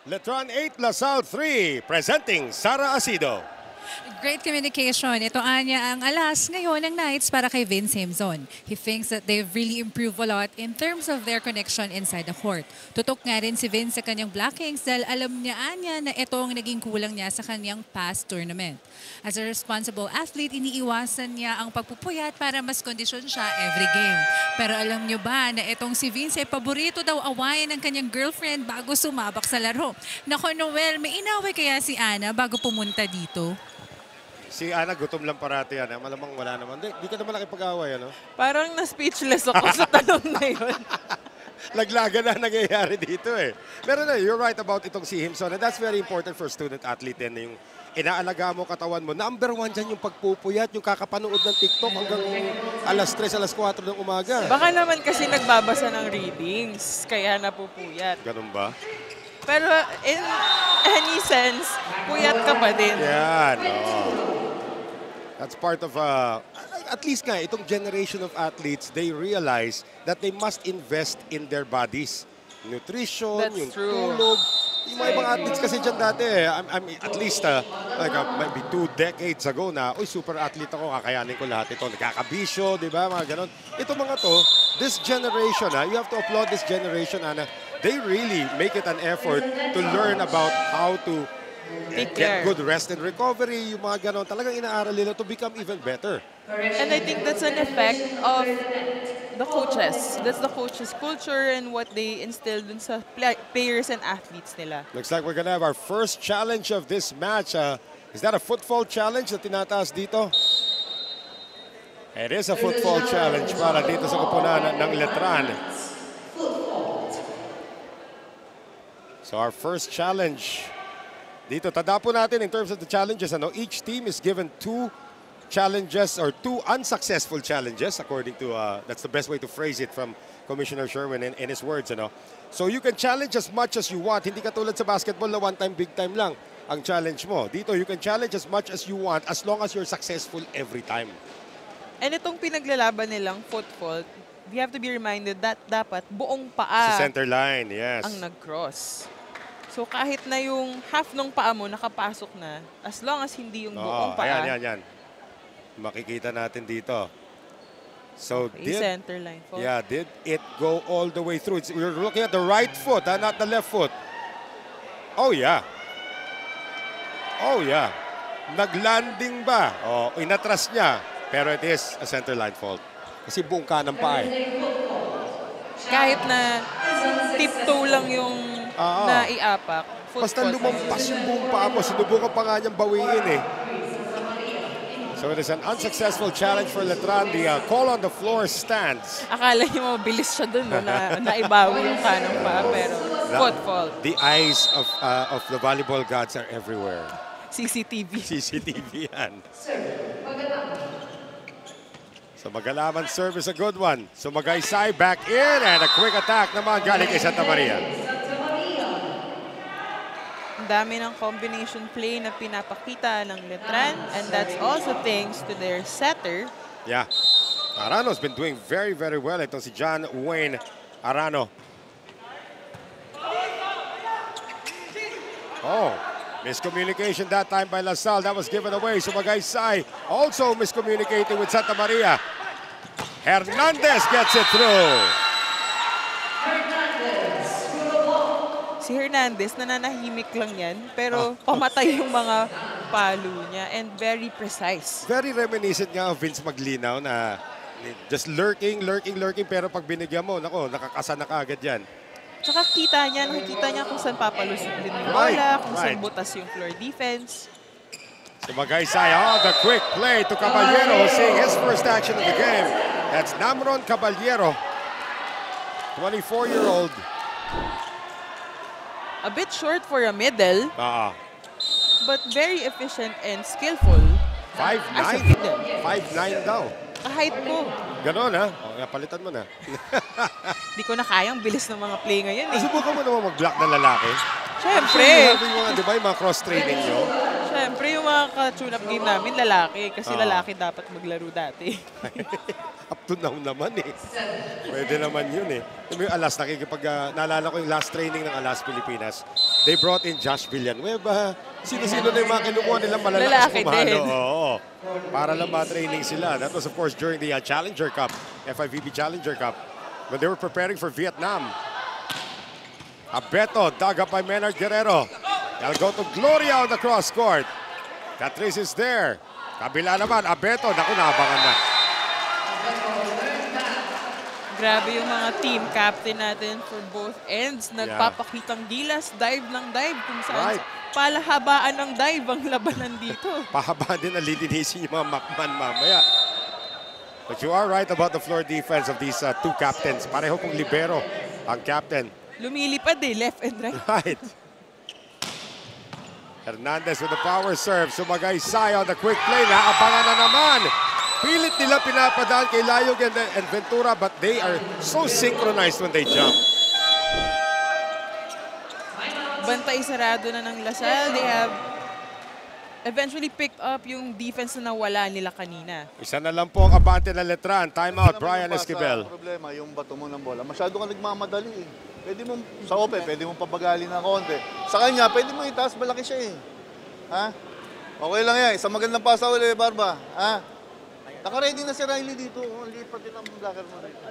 Speaker 2: Letran 8, LaSalle 3, presenting Sara Asido.
Speaker 4: Great communication. Ito anya ang alas ngayon ng Knights para kay Vince Himson. He thinks that they've really improved a lot in terms of their connection inside the court. Tutok nga rin si Vince sa kanyang Black Kings dahil alam niya anya na ito ang naging kulang niya sa kanyang past tournament. As a responsible athlete, iniiwasan niya ang pagpupuyat para mas kondisyon siya every game. Pero alam niyo ba na itong si Vince ay paborito daw awayan ng kanyang girlfriend bago sumabak sa laro. Nako Noel, may inaway kaya si Ana bago pumunta dito?
Speaker 2: Si Ana, gutom lang parati yan. Malamang wala naman. Di ka naman nakipag-away, ano?
Speaker 1: Parang na-speechless ako sa tanong na yun.
Speaker 2: Laglaga na nangyayari dito eh. Pero na, you're right about itong si Himson. And that's very important for student athlete din. Yung inaalaga mo katawan mo. Number 1 dyan yung pagpupuyat, yung kakapanood ng TikTok hanggang alas 3, alas 4 ng umaga.
Speaker 1: Baka naman kasi nagbabasa ng readings, kaya napupuyat.
Speaker 2: Ganun ba?
Speaker 1: Pero in any sense, puyat ka pa din.
Speaker 2: Yan, That's part of, at least nga, itong generation of athletes, they realize that they must invest in their bodies. Nutrition,
Speaker 1: That's
Speaker 2: yung
Speaker 1: true.
Speaker 2: tulog. Yung mga ibang athletes kasi dyan dati, at least like maybe 2 decades ago na, super athlete ako, kakayanin ko lahat ito. Nagkakabisyo, di ba? Mga ganon. Ito mga to, this generation, you have to applaud this generation, Ana. They really make it an effort to learn about how to get good rest and recovery, yung mga ganon. Talagang inaaral nila to become even better.
Speaker 1: And I think that's an effect of the coaches. That's the coaches' culture and what they instilled in sa players and athletes nila.
Speaker 2: Looks like we're gonna have our first challenge of this match. Is that a footfall challenge na tinataas dito? It is a footfall challenge para dito sa kupunan ng Letran. So our first challenge dito, tanda po natin in terms of the challenges, each team is given 2 challenges or 2 unsuccessful challenges according to, that's the best way to phrase it from Commissioner Sherwin in his words. So you can challenge as much as you want. Hindi katulad sa basketball na one time, big time lang ang challenge mo. Dito, you can challenge as much as you want as long as you're successful every time.
Speaker 1: And itong pinaglalaban nilang foot fault, we have to be reminded that dapat buong paa
Speaker 2: Sa center line, yes.
Speaker 1: ang nag-cross. So kahit na yung half ng paa mo nakapasok na, as long as hindi yung buong paa.
Speaker 2: Ayan. Makikita natin dito. So
Speaker 1: center line fault.
Speaker 2: Yeah, did it go all the way through? We're looking at the right foot, not the left foot. Oh yeah. Naglanding ba? Inatras niya. Pero it is a center line fault. Kasi buong kanang paa eh.
Speaker 1: Kahit na tiptoe lang yung naiapak.
Speaker 2: Basta lumampas yung buong paa mo. Sinubukan pa nga niyang bawiin eh. So it is an unsuccessful challenge for Letran. The call on the floor stands.
Speaker 1: Akala niyo mabilis siya dun, na naibawi yung kanang paa, pero foot fault.
Speaker 2: The eyes of the volleyball gods are everywhere.
Speaker 1: CCTV
Speaker 2: yan. So Magalaman serve is a good one. So Magaysay back in and a quick attack naman galing kay Santa Maria.
Speaker 1: Ang dami ng combination play na pinapakita ng Letran, and that's also thanks to their setter.
Speaker 2: Yeah. Arano's been doing very, very well. Itong si John Wayne Arano. Miscommunication that time by LaSalle. That was given away. So Magaysay also miscommunicating with Santa Maria. Hernandez gets it through.
Speaker 1: Si Hernandez, nananahimik lang yan, pero pamatay yung mga palo niya and very precise.
Speaker 2: Very reminiscent nga of Vince Maglinaw na just lurking, pero pag binigyan mo, nakakasa na kaagad yan.
Speaker 1: Tsaka nakikita niya kung saan papalusot din yung bola, kung saan butas yung floor defense.
Speaker 2: So Magaysay, the quick play to Caballero, seeing his first action of the game. That's Namron Caballero, 24-year-old.
Speaker 1: A bit short for a middle, but very efficient and skillful.
Speaker 2: 5'9". 5'9" daw.
Speaker 1: Kahit ko.
Speaker 2: Ganon ha? Palitan mo na.
Speaker 1: Di ko na kayang bilis ng mga play ngayon eh.
Speaker 2: Subukan mo naman mag-block ng lalaki.
Speaker 1: Siyempre.
Speaker 2: Di ba yung mga cross-training nyo?
Speaker 1: Siyempre, yung mga ka-tune-up game namin, lalaki. Kasi lalaki dapat maglaro dati.
Speaker 2: Up to now naman eh. Pwede naman yun eh. Yung Alas, naalala ko yung last training ng Alas Pilipinas. They brought in Josh Villanueva. Sino-sino na yung mga kinukuha nilang malalakas
Speaker 1: Lalaki
Speaker 2: kumalo.
Speaker 1: din.
Speaker 2: Oo. Para lang ma-training sila. That was of course during the Challenger Cup, FIVB Challenger Cup, when they were preparing for Vietnam. Abeto, dug up by Menard Guerrero. They'll go to Gloria on the cross court. Catrice is there. Kabila naman, Abeto. Naku, naabangan na.
Speaker 1: Grabe yung mga team captain natin for both ends. Nagpapakitang gilas, dive ng dive. Kung saan palahabaan ng dive ang labanan dito.
Speaker 2: Pahaba din na lilinisin yung mga makman mamaya. But you are right about the floor defense of these two captains. Pareho pong libero ang captain.
Speaker 1: Lumilipad eh, left and right.
Speaker 2: Right. Hernandez with the power serve. Sumagay Sai on the quick play. Naabangan na naman. Pilit nila pinapadaan kay Layog and Ventura, but they are so synchronized when they jump.
Speaker 1: Bantay sarado na ng Lasal. They have eventually picked up yung defense na nawala nila kanina.
Speaker 2: Isa na lang po ang abante ng Letran. Timeout, Brian Esquivel.
Speaker 5: Problema, yung bato mo ng bola. Masyado ka nagmamadali eh. Pwede mong, sa open, pwede mong pabagalin ng konti. Sa kanya, pwede mong itaas, malaki siya eh. Ha? Okay lang yan. Isang magandang pasa ulit, Barba. Ha? Naka-ready na si Riley dito. Ang lipat din ang blocker mo dito.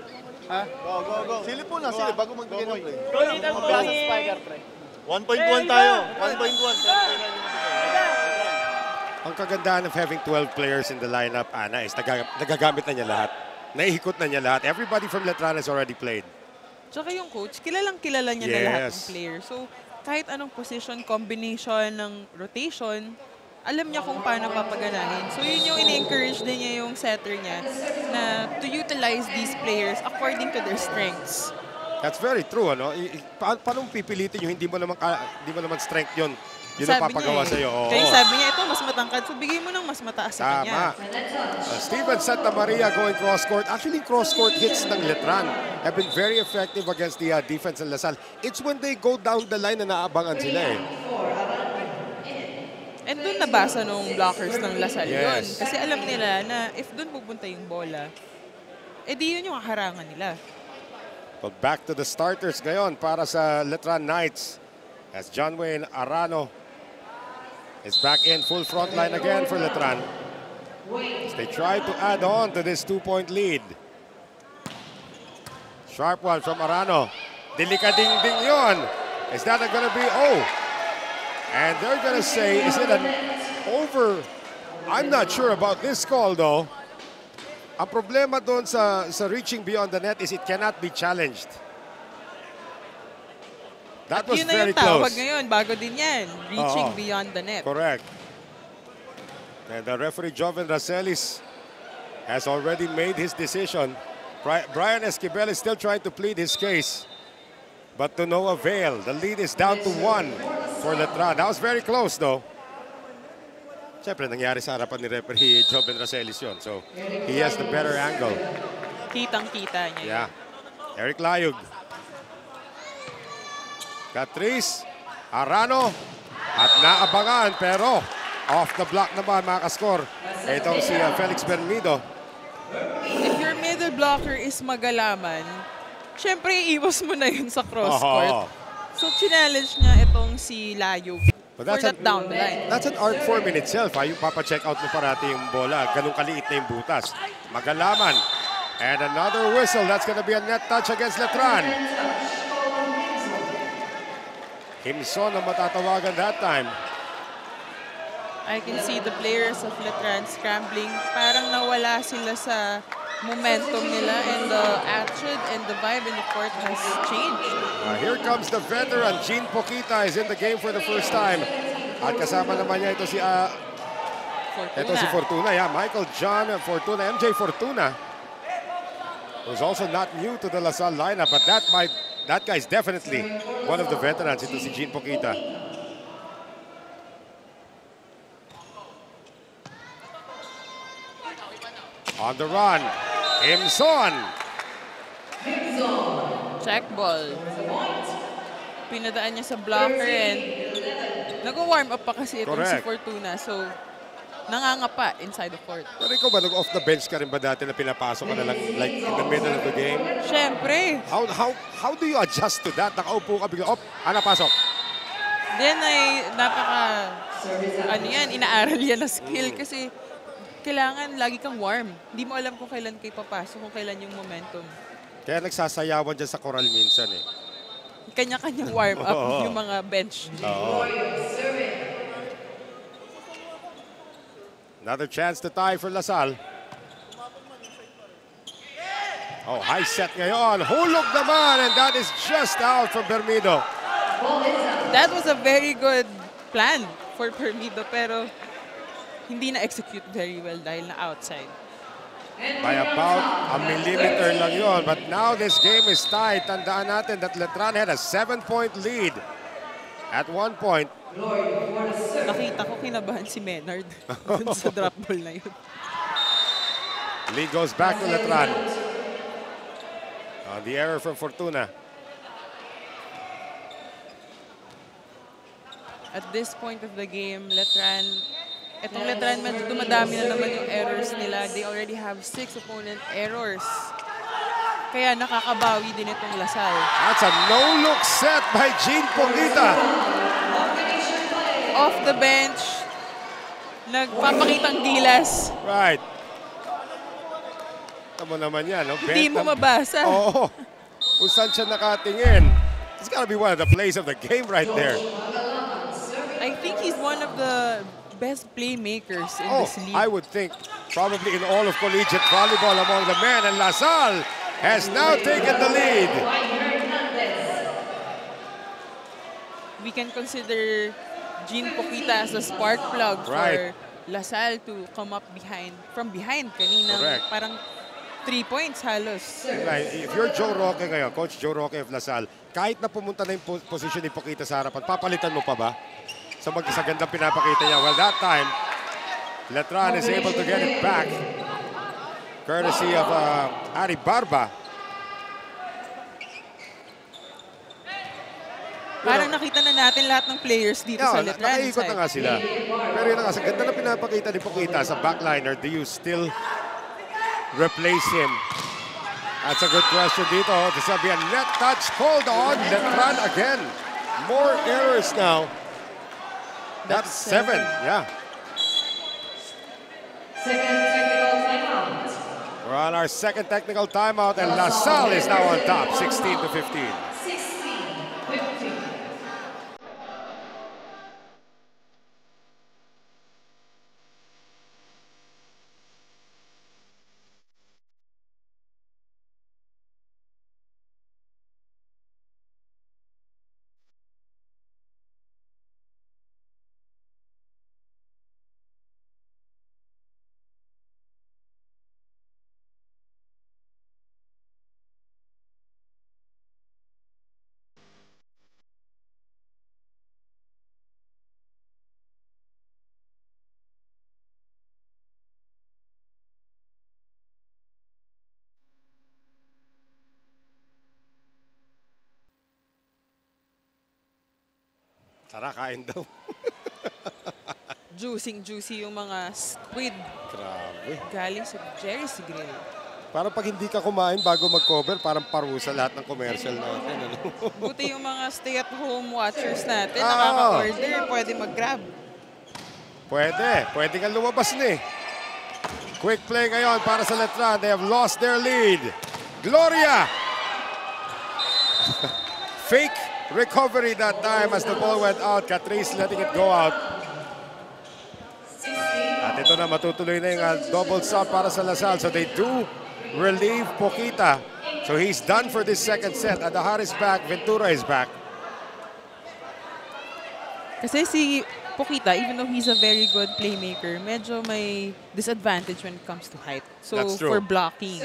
Speaker 5: Ha? Go. Silip po na, silip. Bago magbigay ng play.
Speaker 6: Ulitan mo ni Spiker, pre.
Speaker 5: 1.1 tayo. 1.1.
Speaker 2: Ang kagandahan of having 12 players in the lineup, Ana, is nagagamit na niya lahat. Naihikot na niya lahat. Everybody from Letran has already played.
Speaker 1: Tsaka yung coach, kilala niya na lahat ng player. So, kahit anong position, combination ng rotation, alam niya kung paano papaganahin. So, yun yung ini-encourage din niya yung setter niya na to utilize these players according to their strengths.
Speaker 2: That's very true, ano? Paano pipilitin yung hindi mo naman strength yun? Yun ang papagawa sa'yo.
Speaker 1: Kaya sabi niya, ito mas matangkad. So, bigay mo ng mas mataas sa kanya.
Speaker 2: Steven Santa Maria going cross-court. Actually, cross-court hits ng Letran have been very effective against the defense ng Lasal. It's when they go down the line na naabangan sila eh.
Speaker 1: And doon nabasa nung blockers ng Lasal yun. Kasi alam nila na if doon pupunta yung bola, edi yun yung harangan nila.
Speaker 2: But back to the starters ngayon para sa Letran Knights. As John Wayne Arano is back in full front line again for Letran. As they try to add on to this 2-point lead. Sharp one from Arano. Delikading-ding yun. Is that going to be, and they're going to say, is it an over? I'm not sure about this call though. Ang problema doon sa reaching beyond the net is it cannot be challenged. That was very close. Yun na yung tawag
Speaker 1: ngayon, bago din yan. Reaching beyond the net.
Speaker 2: Correct. And the referee, Joven Racelis, has already made his decision. Brian Esquivel is still trying to plead his case, but to no avail. The lead is down to 1 for Letran. That was very close, though. Siyempre, nangyari sa harapan ni referee Joven Racelis yun. So, he has the better angle.
Speaker 1: Kitang-kita niya.
Speaker 2: Yeah. Eric Layug. Catrice, Arano, at naabangan, pero off the block naman mga kaskor. Itong si Felix Bermido.
Speaker 1: If your middle blocker is magalaman, syempre iiwas mo na yun sa cross-court. So, challenge niya itong si Layog for that down the line.
Speaker 2: That's an art form in itself. Yung papacheck out mo parati yung bola. Ganun kaliit na yung butas. Magalaman. And another whistle. That's gonna be a net touch against Letran. Himson ang matatawagan that time.
Speaker 1: I can see the players of Letran scrambling. Parang nawala sila sa momentum nila and the attitude and the vibe in the court has changed.
Speaker 2: Here comes the veteran. Jean Poquita is in the game for the first time. At kasama naman niya ito si Fortuna. Yeah, Michael John Fortuna, MJ Fortuna. Who's also not new to the Lasal lineup, but that guy is definitely one of the veterans. Ito si Jean Poquita. On the run, Himson.
Speaker 1: Check ball. Pinadaan niya sa blocker and Nag-warm up pa kasi itong si Fortuna. So, nangangapa inside the court.
Speaker 2: Pero ikaw ba, nag-off the bench ka rin ba dati na pinapasok ka na lang like in the middle of the game?
Speaker 1: Siyempre.
Speaker 2: How do you adjust to that? Nakaupo ka bigla, napasok.
Speaker 1: Then ay inaaral yan na skill kasi kailangan lagi kang warm. Hindi mo alam kung kailan kayo papasok, kung kailan yung momentum.
Speaker 2: Kaya nagsasayawan dyan sa koral minsan eh.
Speaker 1: Kanya-kanyang warm up yung mga bench.
Speaker 2: Another chance to tie for Lasal. Oh, high set ngayon. Hulog naman, and that is just out from Bermido.
Speaker 1: That was a very good plan for Bermido, pero hindi na-execute very well dahil na outside.
Speaker 2: By about a millimeter lang yun. But now this game is tied. Tandaan natin that Letran had a 7-point lead at one point.
Speaker 1: Nakita ko kinabahan si Menard dun sa drop ball na yun.
Speaker 2: Lead goes back to Letran. The error from Fortuna.
Speaker 1: At this point of the game, Letran, medyo dumadami na naman yung errors nila. They already have 6 opponent errors. Kaya nakakabawi din itong Lasal.
Speaker 2: That's a no-look set by Gene Pongita.
Speaker 1: Off the bench, nagpapakitang gilas.
Speaker 2: Right. Tama naman yan, no?
Speaker 1: Hindi mo mabasa.
Speaker 2: Oo. Kung saan siya nakatingin. It's gotta be one of the plays of the game right there.
Speaker 1: I think he's one of the best playmakers in this league.
Speaker 2: I would think probably in all of collegiate volleyball among the men, and Lasal has now taken the lead.
Speaker 1: We can consider Gene Pongita as a spark plug for Lasal to come up from behind. Kanina parang 3 points halos.
Speaker 2: Right. If you're Joe Roque ngayon, Coach Joe Roque of Lasal, kahit na pumunta na yung position ni Pongita sa harapan, papalitan mo pa ba? Sa gandang pinapakita niya. Well, that time, Letran is able to get it back. Courtesy of Ari Barba.
Speaker 1: Parang nakita na natin lahat ng players dito sa Letran.
Speaker 2: Nakaikot na nga sila. Pero yun na nga, sa ganda na pinapakita ni Pongita sa backliner, do you still replace him? That's a good question dito. This will be a net touch called on Letran again. More errors now. That's 7, yeah.
Speaker 3: Second technical timeout.
Speaker 2: We're on our second technical timeout, and Lasal is now on top, 16-15.
Speaker 3: 16-15.
Speaker 2: Tara, kain daw.
Speaker 1: Juicy yung mga squid.
Speaker 2: Grabe.
Speaker 1: Galing sa Jerry's Grill.
Speaker 2: Parang pag hindi ka kumain bago mag-cover, parang parusa lahat ng commercial natin. Ano?
Speaker 1: Buti yung mga stay-at-home watchers natin, nakaka-order, pwede mag-grab.
Speaker 2: Pwede nga lumabas na eh. Quick play ngayon para sa Letran. They have lost their lead. Gloria! Fake recovery that time as the ball went out. Catrice letting it go out. At ito na, matutuloy na yung double sub para sa Lasal. So they do relieve Pongita. So he's done for this second set. Adahar is back. Ventura is back.
Speaker 1: Kasi si Pongita, even though he's a very good playmaker, medyo may disadvantage when it comes to height. So for blocking.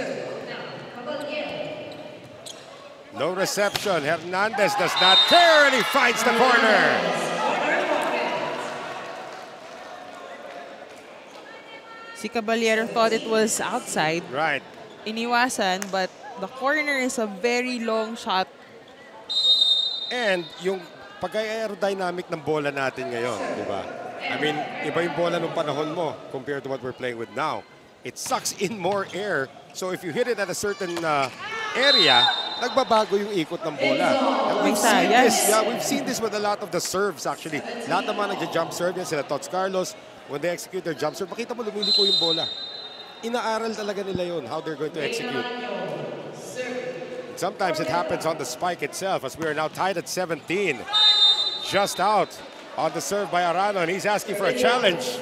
Speaker 2: No reception. Hernandez does not care, and he finds the corner.
Speaker 1: Si Caballero thought it was outside.
Speaker 2: Right.
Speaker 1: Iniwasan, but the corner is a very long shot.
Speaker 2: And yung pag-aerodynamic ng bola natin ngayon, di ba? I mean, iba yung bola nung panahon mo compared to what we're playing with now. It sucks in more air. So if you hit it at a certain area, nagbabago yung ikot ng bola. And we've seen this. Yeah, we've seen this with a lot of the serves actually. Lahat ng mga nagja-jump serve yan, sila Tots Carlos, when they execute their jump serve, makita mo lumiliko yung bola. Inaaral talaga nila yun, how they're going to execute. Sometimes it happens on the spike itself as we are now tied at 17. Just out on the serve by Arano, and he's asking for a challenge.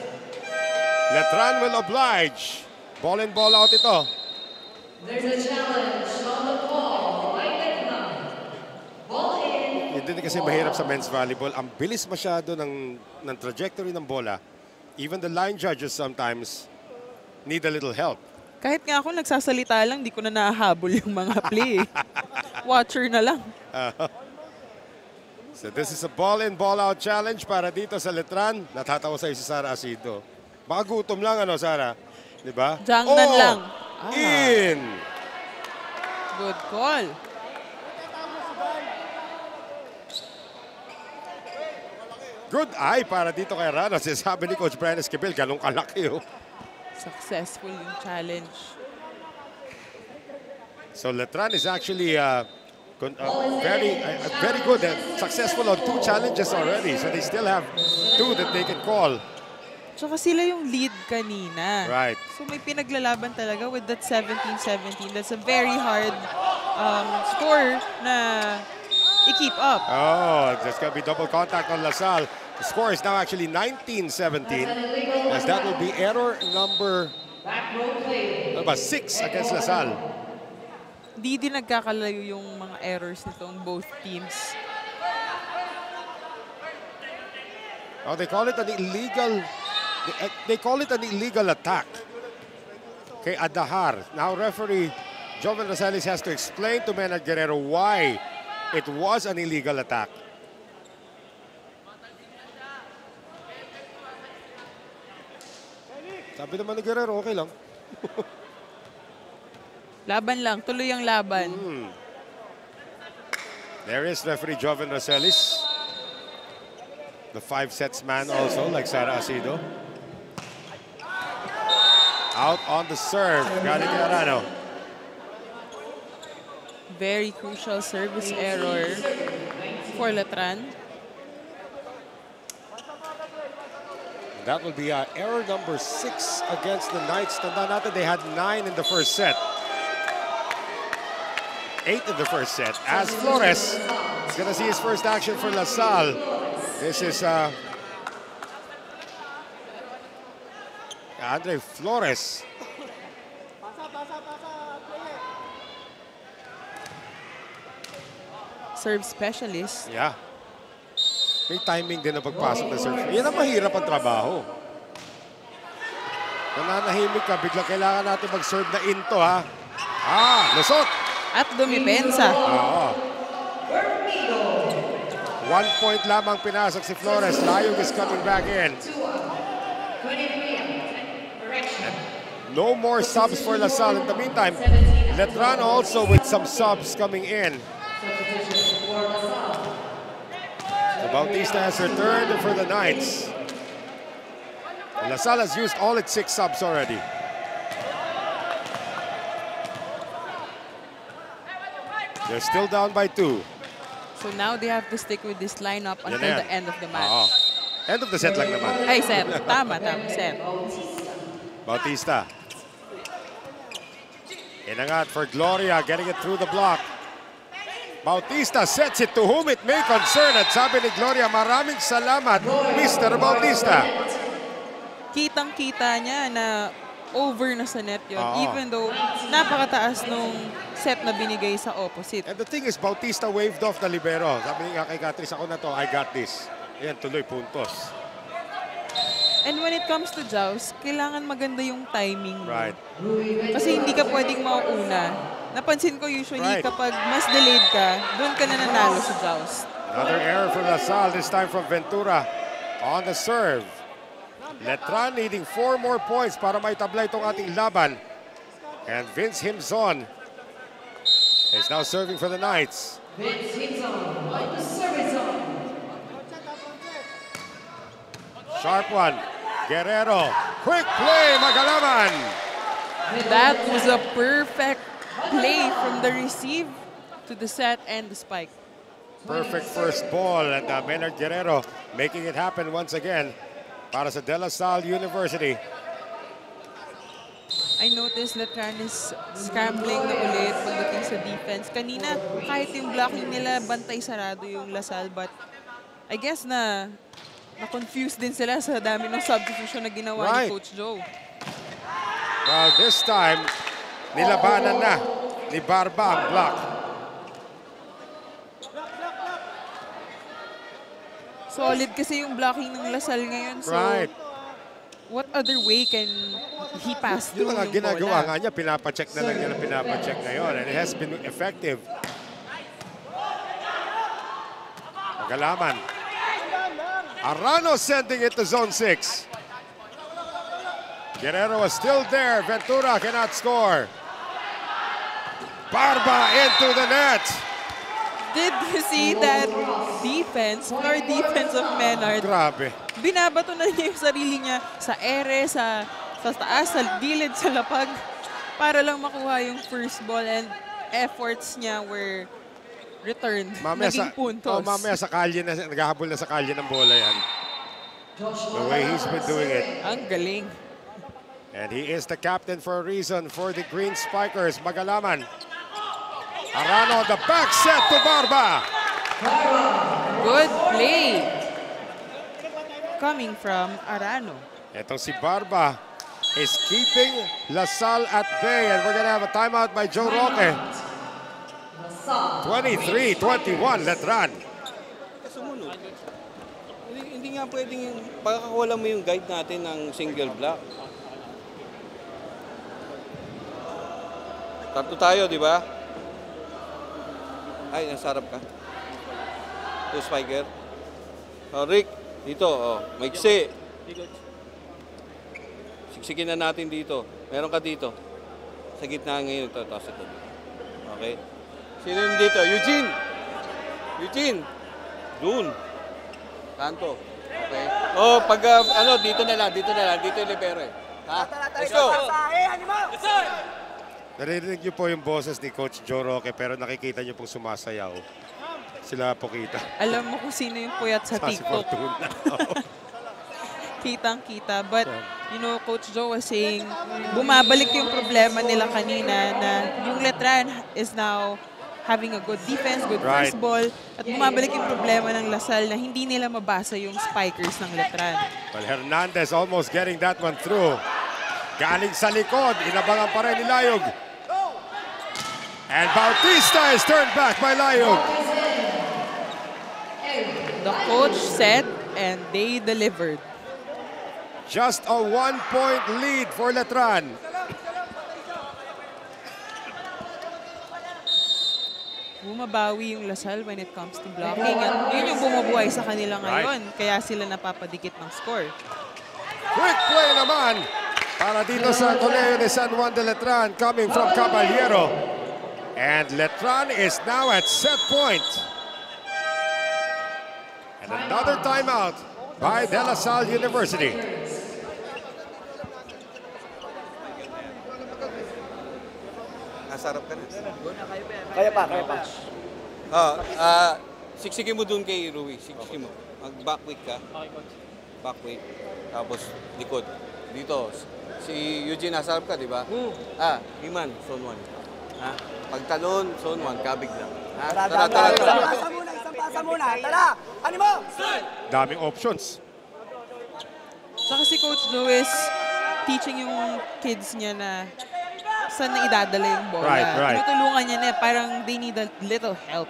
Speaker 2: Letran will oblige. Ball in, ball out ito.
Speaker 3: There's a challenge on the ball by Letran. Ball in.
Speaker 2: Hindi kasi mahirap sa men's volleyball. Ang bilis masyado ng trajectory ng bola. Even the line judges sometimes need a little help.
Speaker 1: Kahit nga ako nagsasalita lang, di ko na nahahabol yung mga play. Watcher na lang.
Speaker 2: So this is a ball in, ball out challenge para dito sa Letran. Natatawa sa'yo si Sara Asido. Baka gutom lang, ano, Sara? Diba?
Speaker 1: Jangnan lang.
Speaker 2: In!
Speaker 1: Good call.
Speaker 2: Good eye para dito kay Rano. Sabi ni Coach Brian Esquivel, ganun kalaki, oh.
Speaker 1: Successful yung challenge.
Speaker 2: So Letran is actually very good and successful on 2 challenges already. So they still have 2 that they can call.
Speaker 1: Tsaka sila yung lead kanina.
Speaker 2: Right.
Speaker 1: So may pinaglalaban talaga with that 17-17. That's a very hard score na i-keep up.
Speaker 2: Oh, there's going to be double contact on LaSalle. The score is now actually 19-17, as that will be error number 6 against LaSalle.
Speaker 1: Di din nagkakalayo yung mga errors nitong both teams.
Speaker 2: Oh, they call it an illegal. They call it an illegal attack. Okay, Adahar. Now referee Joven Rosales has to explain to Menard Guerrero why it was an illegal attack. Sabi naman ni Guerrero, okay lang.
Speaker 1: Laban lang, tuloy ang laban.
Speaker 2: There is referee Joven Rosales. The 5 sets man also, like Sara Asido. Out on the serve, galing kay Arano.
Speaker 1: Very crucial service error for Letran.
Speaker 2: That will be error number 6 against the Knights. Tanda natin, they had 9 in the first set. 8 in the first set. As Flores is going to see his first action for LaSalle. This is Andre Flores.
Speaker 1: Serve specialist.
Speaker 2: Yeah. May timing din ang pagpasok ng serve. Yan ang mahirap ang trabaho. Nananahimik ka, bigla kailangan natin mag-serve na into, ha? Lusot!
Speaker 1: At dumipensa.
Speaker 2: 1 point lamang pinasok si Flores. Layog is coming back in. No more subs for LaSalle. In the meantime, Letran also with some subs coming in. So Bautista has returned for the Knights. LaSalle has used all its 6 subs already. They're still down by 2.
Speaker 1: So now they have to stick with this lineup until the end of the match.
Speaker 2: End of the set lang naman.
Speaker 1: Ay, set. Tama, set.
Speaker 2: Bautista. Inangat for Gloria, getting it through the block. Bautista sets it to whom it may concern. At sabi ni Gloria, maraming salamat, Mr. Bautista.
Speaker 1: Kitang-kita niya na over na sa net yun, even though napakataas nung set na binigay sa opposite.
Speaker 2: And the thing is, Bautista waved off the libero. Sabi nga kay Catrice, ako na to, I got this. Ayan, tuloy, puntos.
Speaker 1: And when it comes to joust, kailangan maganda yung timing mo.
Speaker 2: Right.
Speaker 1: Kasi hindi ka pwedeng mauuna. Napansin ko usually kapag mas delayed ka, doon ka na nanalo sa joust.
Speaker 2: Another error for LaSalle, this time from Ventura on the serve. Letran needing 4 more points para maitabla itong ating laban. And Vince Himzon is now serving for the Knights.
Speaker 3: Vince Himzon on the service zone.
Speaker 2: Sharp one. Guerrero. Quick play, Magalaman.
Speaker 1: That was a perfect play from the receive to the set and the spike.
Speaker 2: Perfect first ball, and Maynard Guerrero making it happen once again para sa De La Salle University.
Speaker 1: I noticed Letran is scrambling na ulit pagdating sa defense. Kanina, kahit yung blocking nila, bantay sarado yung LaSalle, but I guess na-confused din sila sa dami ng substitution na ginawa ni Coach Joe.
Speaker 2: Well, this time, nilabanan na ni Barba ang block.
Speaker 1: Solid kasi yung blocking ng LaSalle ngayon. So, what other way can he pass through yung
Speaker 2: ginagawa
Speaker 1: bola?
Speaker 2: nga niya, pinapacheck na lang niya na pinapacheck ngayon. And it has been effective. Magalaman. Arano sending it to zone 6. Guerrero is still there. Ventura cannot score. Barba into the net.
Speaker 1: Did you see that defense, floor defense of Maynard?
Speaker 2: Grabe.
Speaker 1: Binabato na niya yung sarili niya sa ere, sa taas, sa gilid, sa lapag para lang makuha yung first ball, and efforts niya were returned. Naging puntos.
Speaker 2: Mamaya sa kalye na, naghahabol na sa kalye ng bola yan. The way he's been doing it.
Speaker 1: Ang galing.
Speaker 2: And he is the captain for a reason for the Green Spikers. Magalaman. Arano, the back set to Barba.
Speaker 1: Good play. Coming from Arano.
Speaker 2: Itong si Barba is keeping LaSalle at bay. And we're going to have a timeout by Joe Roque. 23-21, Letran.
Speaker 7: Sumunod. Hindi nga pwedeng pagkakawala mo yung guide natin ng single block. Tatlo tayo, di ba? Ay, nasa harap ka. Two spiker. Oh, Rick, dito. Oh, maiksi. Siksikin na natin dito. Meron ka dito. Sa gitna ngayon ito. Tapos ito. Okay. Sino yung dito? Eugene. Eugene. Doon. Kanto. Okay. Oh, pag dito na lang. Dito na lang. Dito yung libero eh. Ha? Let's go.
Speaker 2: Naririnig niyo po yung boses ni Coach Joe Roque, pero nakikita niyo pong sumasayaw. Sila po kita.
Speaker 1: Alam mo kung sino yung puyat sa TikTok. Kitang-kita. But, you know, Coach Joe was saying, bumabalik yung problema nila kanina na yung Letran is now having a good defense, good first ball, at bumabalik yung problema ng LaSalle na hindi nila mabasa yung spikers ng Letran.
Speaker 2: Well, Hernandez almost getting that one through. Galing sa likod, inabangan pa rin ni Layog. And Bautista is turned back by Layog.
Speaker 1: The coach said, and they delivered.
Speaker 2: Just a 1-point lead for Letran.
Speaker 1: Bumabawi yung LaSalle when it comes to blocking. At yun yung bumubuhay sa kanila ngayon. Kaya sila napapadikit ng score.
Speaker 2: Quick play naman para dito sa Colegio de San Juan de Letran coming from Caballero. And Letran is now at set point. And another timeout by De La Salle University.
Speaker 7: Nasarap ka na.
Speaker 6: Kaya pa.
Speaker 7: Siksikin mo dun kay Rui. Siksikin mo. Mag-back weight ka.
Speaker 6: Okay, coach.
Speaker 7: Back weight. Tapos likod. Dito. Si Eugene, nasarap ka, di ba? Iman, zone 1. Ha? Pagtalon, zone 1, kabig lang. Ha? Tara.
Speaker 6: Isang pasa muna. Tara! Animo!
Speaker 2: Daming options.
Speaker 1: Saka si Coach Joe is teaching yung kids niya na saan na idadala yung bola.
Speaker 2: Right.
Speaker 1: Tinutulungan niya na parang they need a little help.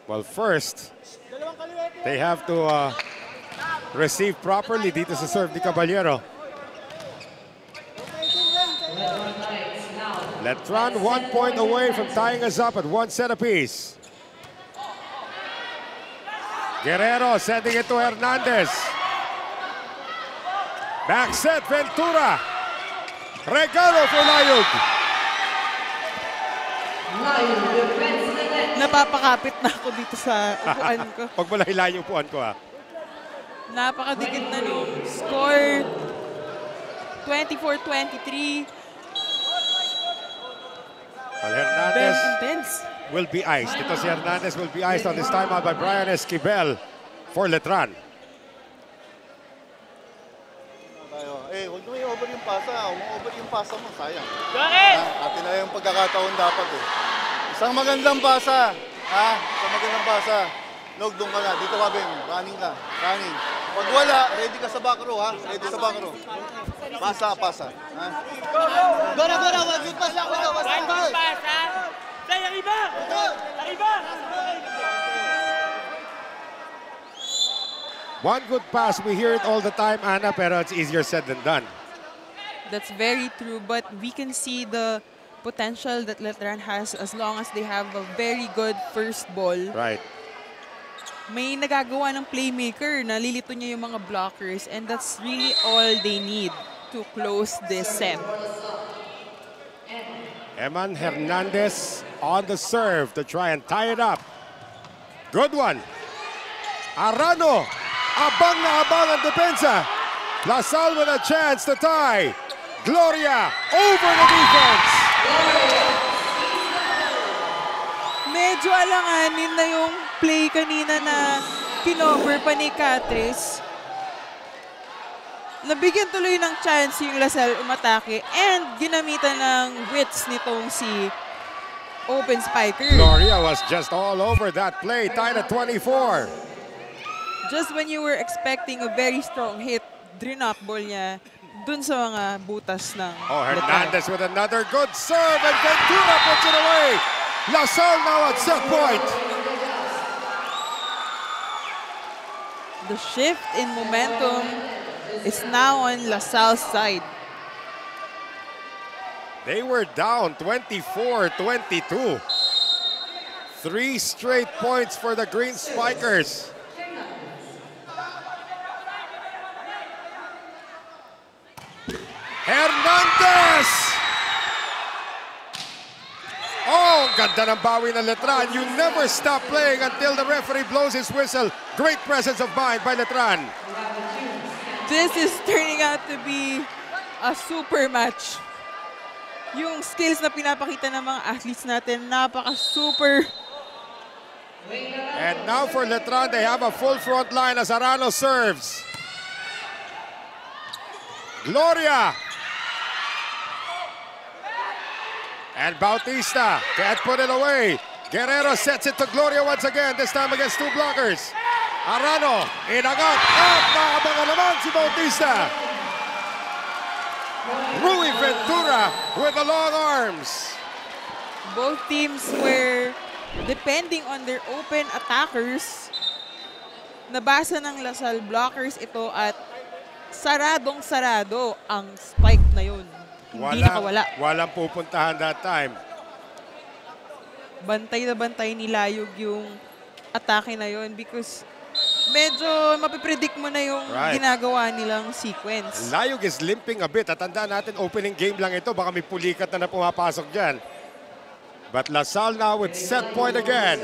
Speaker 2: Well, first, they have to receive properly dito sa serve ni Caballero. Letran 1 point away from tying us up at 1 set apiece. Guerrero sending it to Hernandez. Back set, Ventura. Regalo for Layog.
Speaker 1: Napapakapit na ako dito sa upuan ko.
Speaker 2: Pag malahilayo upuan ko, ha.
Speaker 1: Napakadikit na nung score. 24-23.
Speaker 2: Well, Hernandez
Speaker 1: Very intense.
Speaker 2: will be iced. Ito si Hernandez will be iced on this timeout by Brian Esquivel for Letran.
Speaker 5: Huwag nyo i-over yung pasa. Huwag mo over yung pasa mo. Sayang.
Speaker 6: Bakit?
Speaker 5: Atin na yung pagkakataon dapat eh. Isang magandang pasa. Isang magandang pasa. Nog, doon ka na. Dito ka, Ben. Running ka. Running. Pag wala, ready ka sa back row, ha? Ready sa back row. Pasa. Go na. Wag yung pasa.
Speaker 6: One good pass, ha? Say, arriba! Arriba!
Speaker 2: One good pass, we hear it all the time, Ana, pero it's easier said than done.
Speaker 1: That's very true, but we can see the potential that Letran has as long as they have a very good first ball.
Speaker 2: Right.
Speaker 1: May nagagawa ng playmaker, nalilito niya yung mga blockers, and that's really all they need to close this set.
Speaker 2: Eman Hernandez on the serve to try and tie it up. Good one. Arano. Abang na abang ang depensa. LaSalle with a chance to tie. Gloria over the defense.
Speaker 1: Medyo alanganin na yung play kanina na kinover pa ni Catrice. Nabigyan tuloy ng chance yung LaSalle umatake and ginamitan ng wits nitong si open spiker.
Speaker 2: Gloria was just all over that play. Tied at 24.
Speaker 1: Just when you were expecting a very strong hit, drinop ball niya dun sa mga butas ng
Speaker 2: Hernandez with another good serve and Ventura puts it away. LaSalle now at set point.
Speaker 1: The shift in momentum is now on LaSalle's side.
Speaker 2: They were down 24-22. 3 straight points for the Green Spikers. Hernandez! Oh, ganda ng bawi ng Letran. You never stop playing until the referee blows his whistle. Great presence of mind by Letran.
Speaker 1: This is turning out to be a super match. Yung skills na pinapakita ng mga athletes natin, napaka-super.
Speaker 2: And now for Letran, they have a full front line as Arano serves. Gloria. And Bautista can't put it away. Guerrero sets it to Gloria once again, this time against 2 blockers. Arano, inagat, at naabangan naman si Bautista. Rui Ventura with the long arms.
Speaker 1: Both teams were depending on their open attackers. Nabasa ng LaSalle blockers ito at saradong-sarado ang spike na yun. Hindi nakawala.
Speaker 2: Walang pupuntahan that time.
Speaker 1: Bantay na bantay ni Layog yung atake na yun because medyo mapipredict mo na yung ginagawa nilang sequence.
Speaker 2: Layog is limping a bit. At tandaan natin, opening game lang ito. Baka may pulikat na pumapasok dyan. But LaSalle now with set point again.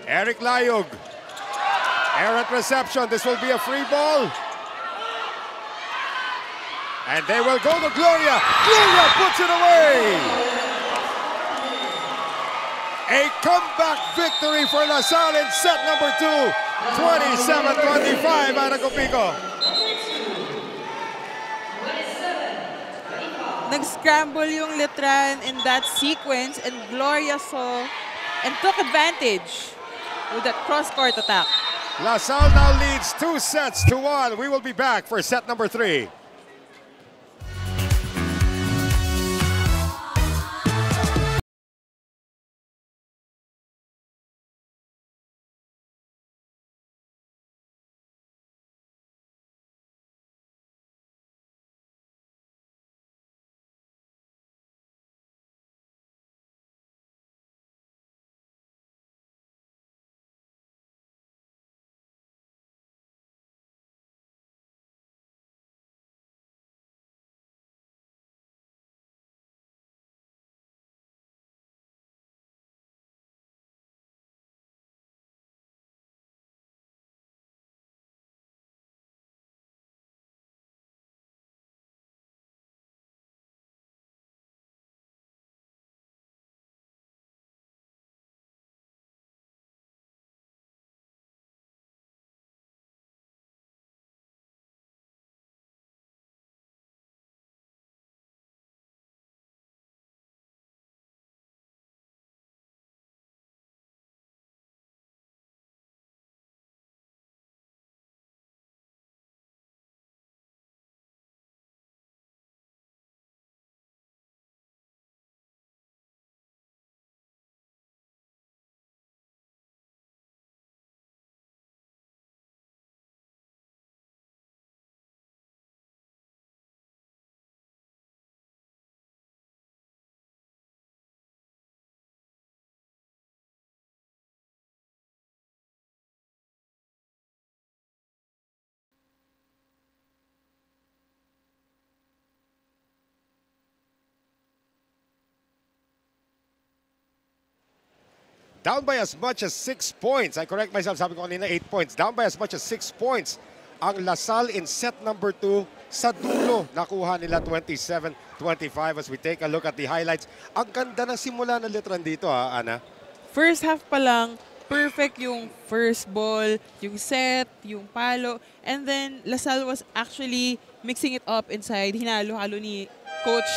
Speaker 2: Eric Layog. Errant reception. This will be a free ball. And they will go to Gloria. Gloria puts it away. A comeback victory for LaSalle in set number 2. 27-25, Ana Copico.
Speaker 1: Nag-scramble yung Letran in that sequence and Gloria saw and took advantage with that cross-court attack.
Speaker 2: LaSalle now leads 2 sets to 1. We will be back for set number 3. Down by as much as 6 points. I correct myself, sabi ko kanina 8 points. Down by as much as 6 points. Ang Lasal in set number 2 sa dulo. Nakuha nila 27-25 as we take a look at the highlights. Ang ganda ng simula ng Letran dito, Ana.
Speaker 1: First half pa lang, perfect yung first ball, yung set, yung palo. And then, Lasal was actually mixing it up inside. Hinalo-halo ni Coach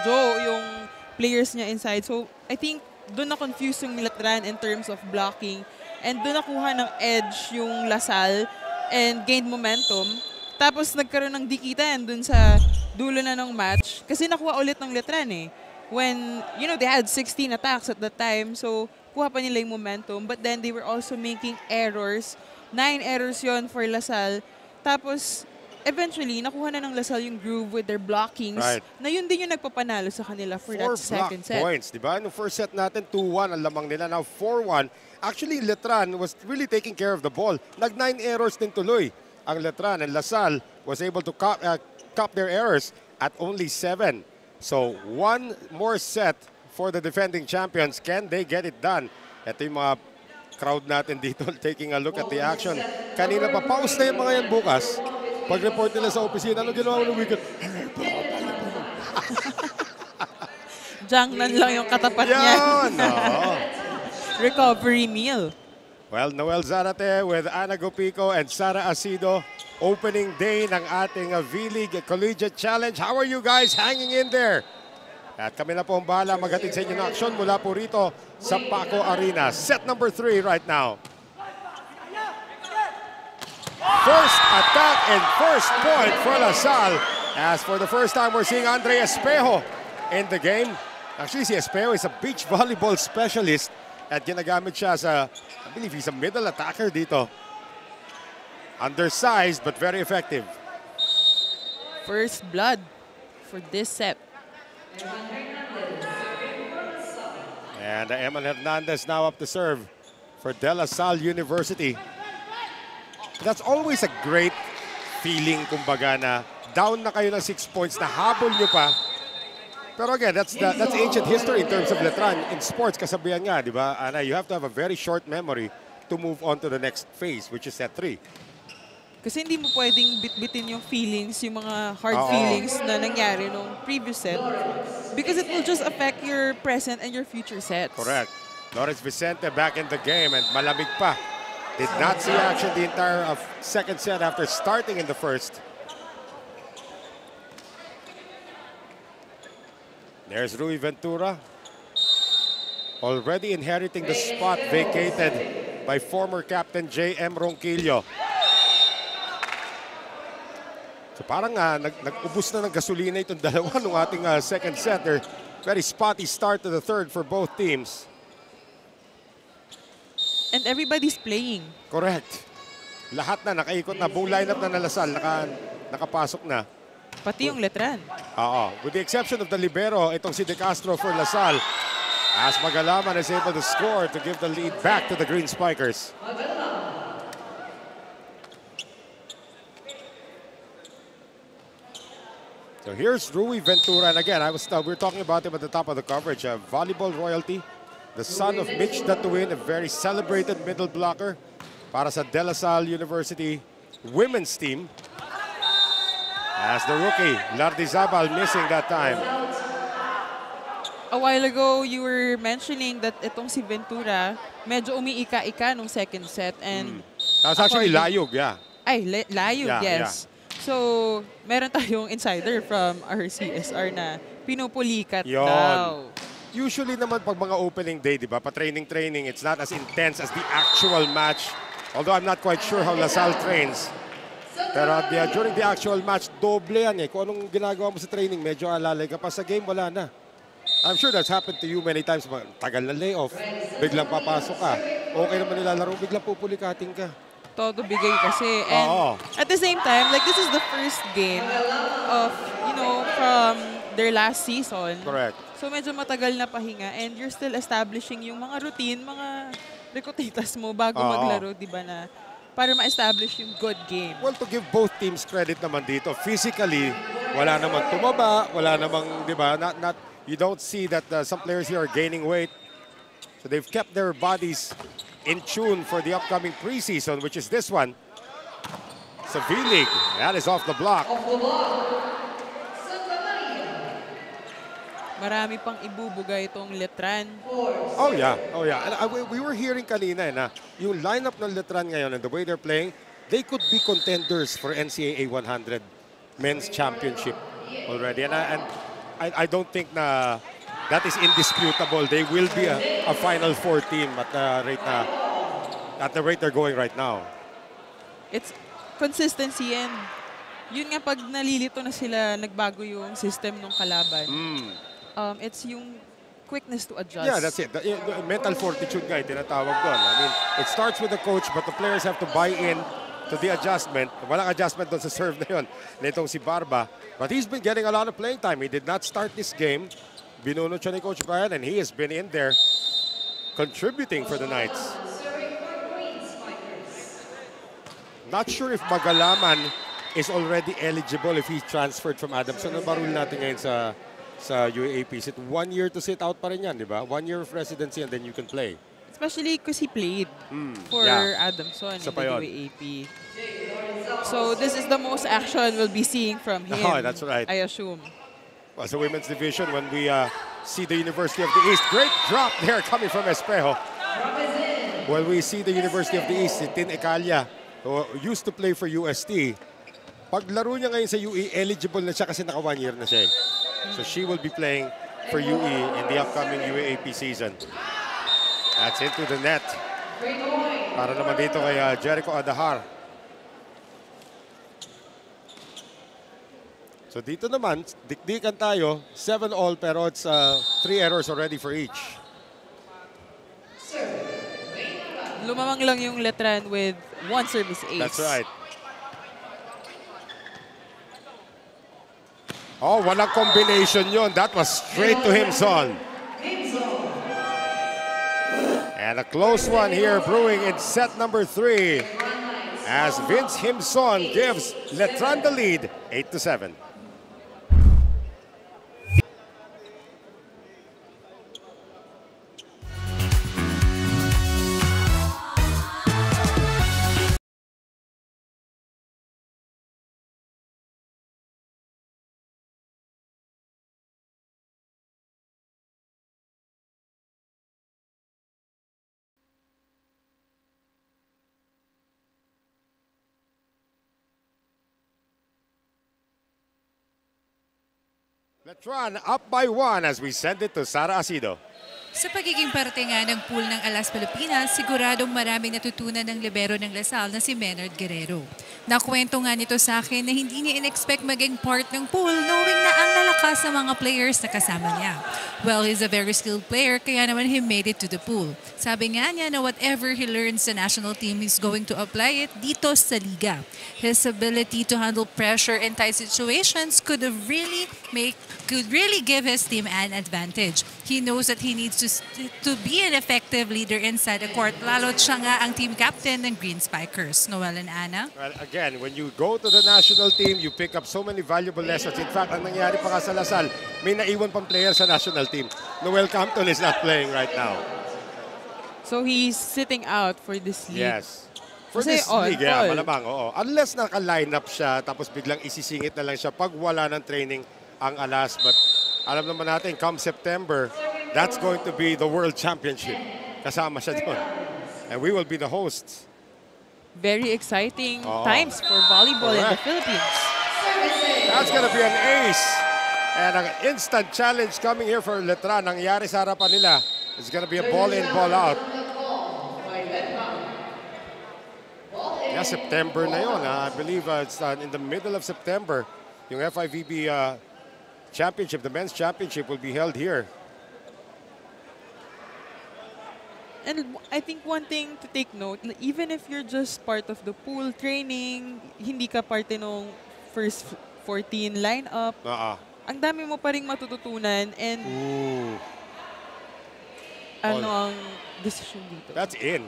Speaker 1: Joe yung players niya inside. So, I think doon na-confuse yung Letran in terms of blocking. And doon nakuha ng edge yung Lasal and gained momentum. Tapos, nagkaroon ng dikitan doon sa dulo na ng match. Kasi nakuha ulit ng Letran eh. When, you know, they had 16 attacks at that time. So, kuha pa nila yung momentum. But then, they were also making errors. 9 errors yon for Lasal. Tapos, eventually, nakuha na ng Lasal yung groove with their blockings.
Speaker 2: Right.
Speaker 1: Na yun din yung nagpapanalo sa kanila for that second set.
Speaker 2: 4 block points, di ba? No first set natin, 2-1 ang lamang nila. Now, 4-1. Actually, Letran was really taking care of the ball. Nag-9 errors din tuloy ang Letran. And Lasal was able to cop their errors at only 7. So, 1 more set for the defending champions. Can they get it done? Ito yung mga crowd natin dito taking a look at the action. Kanina pa, pause na yung mga yan bukas. Pag-report nila sa opisina, ano ginawa mo ng weekend?
Speaker 1: Jangnan lang yung katapat niya. Recovery meal.
Speaker 2: Well, Noel Zarate with Ana Gopico and Sara Asido. Opening day ng ating V-League Collegiate Challenge. How are you guys hanging in there? At kami na po ang bahala maghatid sa inyo ng aksyon mula po rito sa Paco Arena. Set number 3 right now. First attack and first point for Lasal. As for the first time, we're seeing Andre Espejo in the game. Actually, si Espejo is a beach volleyball specialist at ginagamit siya sa, I believe he's a middle attacker dito. Undersized but very effective.
Speaker 1: First blood for this set.
Speaker 2: And Eman Hernandez now up to serve for De La Salle University. That's always a great feeling, kumbaga, na down na kayo ng 6 points, na habol nyo pa. Pero again, that's ancient history in terms of Letran. In sports, kasabihan nga, di ba, Ana, you have to have a very short memory to move on to the next phase, which is set 3.
Speaker 1: Kasi hindi mo pwedeng bitbitin yung feelings, yung mga hard feelings na nangyari nung previous set. Because it will just affect your present and your future sets.
Speaker 2: Correct. Loris Vicente back in the game and malamig pa. Did not see action the entire second set after starting in the first. There's Rui Ventura. Already inheriting the spot vacated by former captain J.M. Ronquillo. So parang nag-ubos na ng gasolina itong dalawa ng ating second set. Very spotty start to the third for both teams.
Speaker 1: And everybody's playing.
Speaker 2: Correct. Lahat na, nakaikot na. Buong lineup na Lasal, nakapasok na.
Speaker 1: Pati yung Letran.
Speaker 2: Oo. With the exception of the libero, itong si De Castro for Lasal. As Magalaman is able to score to give the lead back to the Green Spikers. So here's Rui Ventura, and again, we were talking about him at the top of the coverage. Volleyball royalty, the son of Mitch Datuin, a very celebrated middle blocker para sa De La Salle University women's team. As the rookie, Lardizabal missing that time.
Speaker 1: A while ago, you were mentioning that itong si Ventura, medyo umiika-ika nung second set. And
Speaker 2: that was actually Layug, yeah.
Speaker 1: Ay, Layug, yes. Yeah. So, meron tayong insider from our CSR na pinupulikat daw.
Speaker 2: Usually naman pag mga opening day, di ba, pa-training, it's not as intense as the actual match. Although I'm not quite sure how Lasal trains. Pero during the actual match, doble yan eh. Kung anong ginagawa mo sa training, medyo alalay ka pa. Sa game, wala na. I'm sure that's happened to you many times. Tagal na layoff, biglang papasok ka. Okay naman nilalaro, biglang pupulikating ka.
Speaker 1: Todo bigay kasi. And at the same time, like this is the first game of, you know, from their last season.
Speaker 2: Correct.
Speaker 1: So medyo matagal na pahinga and you're still establishing yung mga routine, mga rekotitas mo bago maglaro, di ba, na para ma-establish yung good game.
Speaker 2: Well, to give both teams credit naman dito, physically, wala namang tumaba, wala namang, di ba, you don't see that some players here are gaining weight. So they've kept their bodies in tune for the upcoming preseason, which is this one. Savilig, that is off the block.
Speaker 1: Marami pang ibubuga itong Letran.
Speaker 2: Oh yeah, oh yeah. And we were hearing kanina na yung lineup ng Letran ngayon and the way they're playing, they could be contenders for NCAA 100 Men's Championship already. And I don't think na that is indisputable. They will be a Final Four team at the rate they're going right now.
Speaker 1: It's consistency and yun nga pag nalilito na sila, nagbago yung system ng kalaban. It's yung quickness to adjust.
Speaker 2: Yeah, that's it. The mental fortitude nga, tinatawag doon. I mean, it starts with the coach, but the players have to buy in to the adjustment. Walang adjustment doon sa serve na yun, na itong si Barba. But he's been getting a lot of playing time. He did not start this game. Binunod siya ni Coach Brian, and he has been in there contributing for the Knights. Not sure if Magalaman is already eligible if he's transferred from Adamson. Ano ba rule natin ngayon sa UAAP? Is it 1 year to sit out pa rin yan, di ba? 1 year of residency and then you can play.
Speaker 1: Especially because he played for Adamson in the UAAP. So this is the most action we'll be seeing from him.
Speaker 2: Oh, that's right.
Speaker 1: I assume.
Speaker 2: Well, so women's division, when we see the University of the East, great drop there coming from Espejo. When we see the University of the East, si Tin Ecalia, who used to play for UST, paglaro niya ngayon sa UE, eligible na siya kasi naka 1 year na siya. So she will be playing for UE in the upcoming UAAP season. That's into the net. Para naman dito kay Jericho Adahar. So dito naman, dikdikan tayo. 7-all pero it's 3 errors already for each.
Speaker 1: Lumamang lang yung Letran with 1 service ace.
Speaker 2: That's right. Oh, walang combination yun. That was straight to Himson. And a close one here brewing in set number 3 as Vince Himson gives Letran the lead 8-7. Letran up by 1 as we send it to Sara Asido.
Speaker 4: Sa pagiging parte nga ng pool ng Alas Pilipinas, siguradong maraming natutunan ng libero ng Lasal na si Menard Guerrero. Nakwento nga nito sa akin na hindi niya in-expect maging part ng pool knowing na ang lalakas sa mga players na kasama niya. Well, he's a very skilled player kaya naman he made it to the pool. Sabi nga niya na whatever he learns sa national team, he's going to apply it dito sa liga. His ability to handle pressure in tight situations could really give his team an advantage. He knows that he needs to be an effective leader inside the court. Lalo't siya nga ang team captain ng Green Spikers. Noel and Anna?
Speaker 2: Well, again, when you go to the national team, you pick up so many valuable lessons. In fact, ang nangyari pa ka sa Lasal, may naiwan pang player sa national team. Noel Campton is not playing right now.
Speaker 1: So he's sitting out for this league.
Speaker 2: Yes. For this league, yeah, malamang, oo. Unless naka-line up siya, tapos biglang isisingit na lang siya pag wala ng training ang Alas. But alam naman natin, come September, that's going to be the World Championship. Kasama siya doon. And we will be the hosts.
Speaker 1: Very exciting times for volleyball in the Philippines.
Speaker 2: That's going to be an ace. And an instant challenge coming here for Letran. Nangyari sa harapan nila. It's going to be a ball in, ball out. Yeah, September na yun. I believe it's in the middle of September. Yung FIVB championship, the men's championship will be held here.
Speaker 1: And I think one thing to take note, even if you're just part of the pool training, hindi ka parte nung first 14 lineup, ang dami mo pa ring matututunan and ano ang decision dito?
Speaker 2: That's in.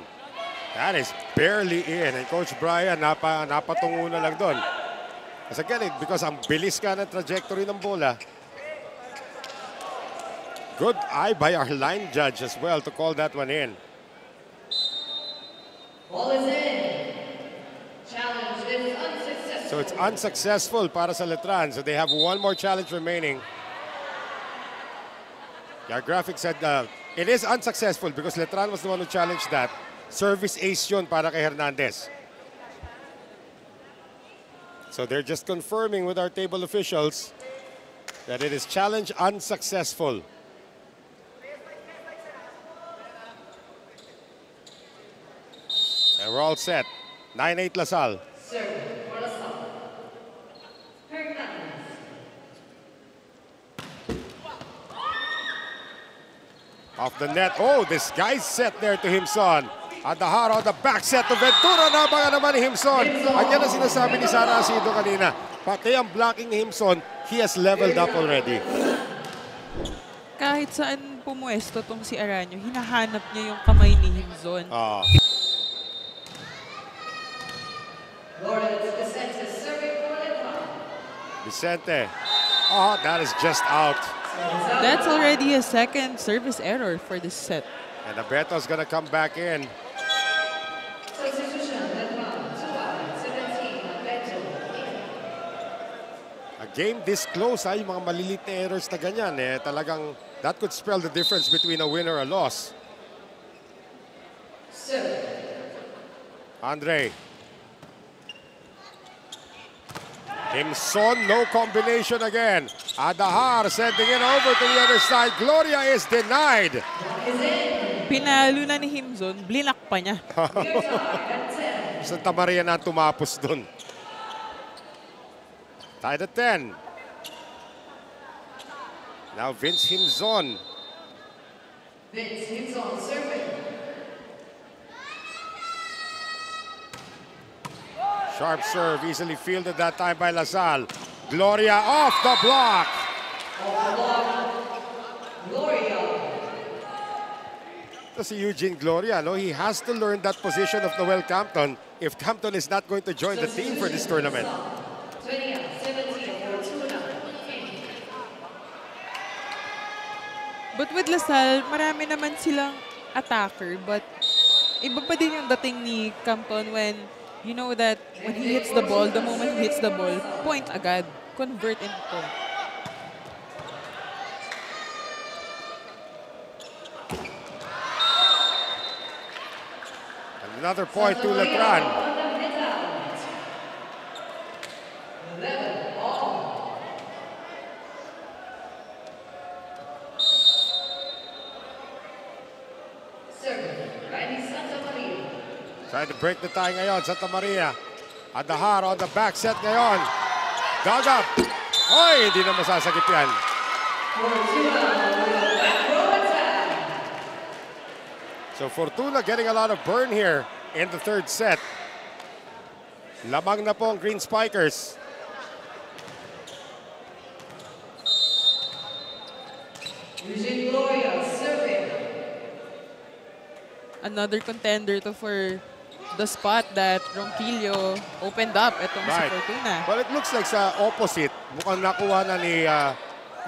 Speaker 2: That is barely in. And Coach Brian, napatungo na lang doon. Kasi again, because ang bilis ka ng trajectory ng bola. Good eye by our line judge as well to call that one in.
Speaker 3: Ball is in. Challenge is unsuccessful.
Speaker 2: So it's unsuccessful para sa Letran. So they have one more challenge remaining. Our graphic said it is unsuccessful because Letran was the one who challenged that. Service ace yun para kay Hernandez. So they're just confirming with our table officials that it is challenge unsuccessful. And we're all set. 9-8 Lasal.
Speaker 3: Serve for Lasal. Hernandez.
Speaker 2: Off the net. Oh, this guy's set there to Himson. Adahar on the back set to Ventura. Nabangan naman ni Himson. At yan ang sinasabi ni Sara Asido kanina. Pati ang blocking ni Himson, he has leveled up already.
Speaker 1: Kahit saan pumuesto tong si Aranyo, hinahanap niya yung kamay ni Himson.
Speaker 2: Vicente. Oh, that is just out.
Speaker 1: That's already a second service error for this set.
Speaker 2: And Abeto's gonna come back in. A game this close, yung mga malilit na errors na ganyan, talagang that could spell the difference between a win or a loss. Andre. Himson, no combination again. Adahar sending it over to the other side. Gloria is denied.
Speaker 1: Pinalo na ni Himson, blinak pa niya.
Speaker 2: Santa Maria na tumapos dun. Tied at 10. Now Vince Himson.
Speaker 3: Vince Himson serving.
Speaker 2: Sharp serve, easily fielded that time by Lasal. Gloria off the block.
Speaker 3: Gloria.
Speaker 2: To si Eugene Gloria, no? He has to learn that position of Noel Campton if Campton is not going to join the team for this tournament.
Speaker 1: But with Lasal, marami naman silang attacker, but iba pa din yung dating ni Campton when you know that when he hits the ball, the moment he hits the ball, point agad. Convert into point.
Speaker 2: Another point to Letran. Trying to break the tie ngayon, Santa Maria. Adahar on the back set ngayon. Dug up. Oy, hindi na masasagip yan. So Fortuna getting a lot of burn here in the third set. Lamang na po ang Green Spikers.
Speaker 3: Eugene Gloria serving.
Speaker 1: Another contender to for the spot that Ronquillo opened up itong si Fortuna.
Speaker 2: Well, it looks like sa opposite. Mukhang nakuha na ni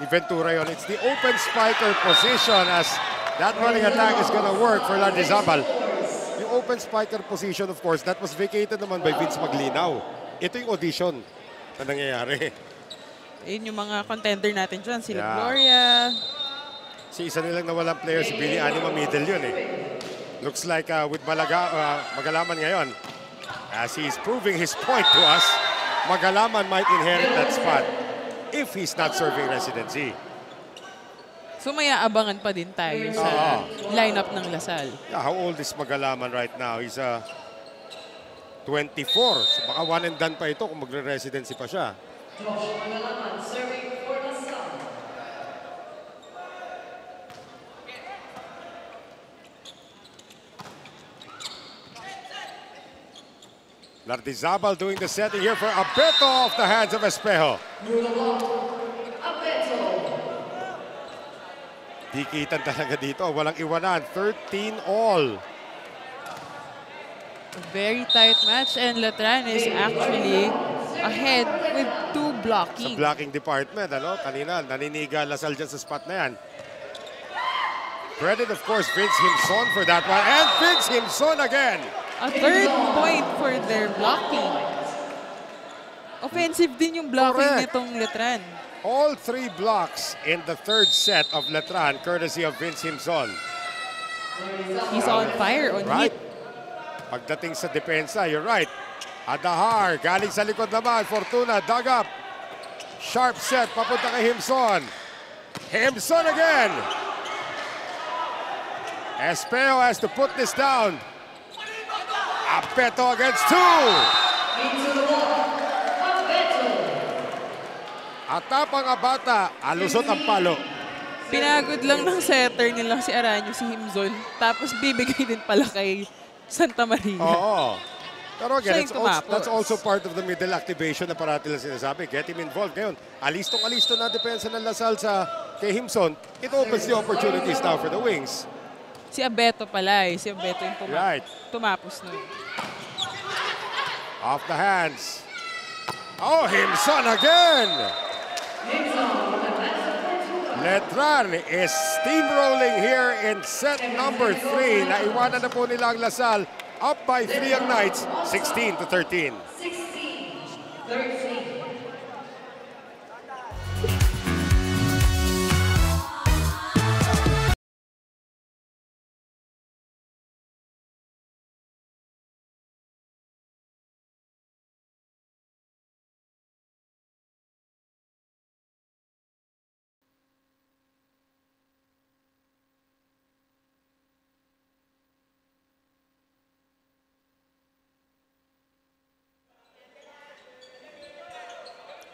Speaker 2: Ventura yun. It's the open spiker position as that running attack is gonna work for Lardizabal. Yung open spiker position, of course, that was vacated naman by Vince Maglinaw. Ito yung audition na nangyayari.
Speaker 1: Yun yung mga contender natin dyan. Sila Gloria.
Speaker 2: Si isa nilang nawalang player, si Billy Anima, middle yun Looks like with Magalaman ngayon, as he's proving his point to us, Magalaman might inherit that spot if he's not serving residency.
Speaker 1: So may aabangan pa din tayo sa lineup ng Lasal.
Speaker 2: Yeah, how old is Magalaman right now? He's 24. So baka one and done pa ito kung magre-residency pa siya.
Speaker 3: Magalaman serving for Lasal.
Speaker 2: Lardizabal doing the setting here for Abeto off the hands of Espejo.
Speaker 3: Abeto.
Speaker 2: Dikitan talaga dito. Walang iwanan. 13-all.
Speaker 1: A very tight match and Letran is actually ahead with 2 blocking.
Speaker 2: Sa blocking department, Kanina, naniniga Lasal dyan sa spot na yan. Credit, of course, Vince Himson for that one. And Vince Himson again.
Speaker 1: A third point for their blocking. Offensive din yung blocking nitong Letran.
Speaker 2: All 3 blocks in the third set of Letran, courtesy of Vince Himson.
Speaker 1: He's on fire, on heat.
Speaker 2: Pagdating sa depensa, you're right. Adahar, galing sa likod naman. Fortuna, dug up. Sharp set, papunta kay Himson. Himson again. Espeo has to put this down. Apeto against 2. Atapang Abata, alusot ang palo.
Speaker 1: Pinagod lang ng setter nila si Aranyo, si Himson. Tapos bibigay din pala kay Santa Maria.
Speaker 2: Oo. Pero again, that's also part of the middle activation na parati lang sinasabi. Get him involved. Ngayon, alistong-alisto na depensa ng Lasal sa kay Himson. It opens the opportunities now for the Wings.
Speaker 1: Si Abeto pala eh. Si Abeto yung tumapos nun.
Speaker 2: Off the hands. Oh, Himson again! Letran is steamrolling here in set number 3. Naiwanan na po nila ang Lasal. Up by 3 ang Knights, 16-13.
Speaker 3: 16-13.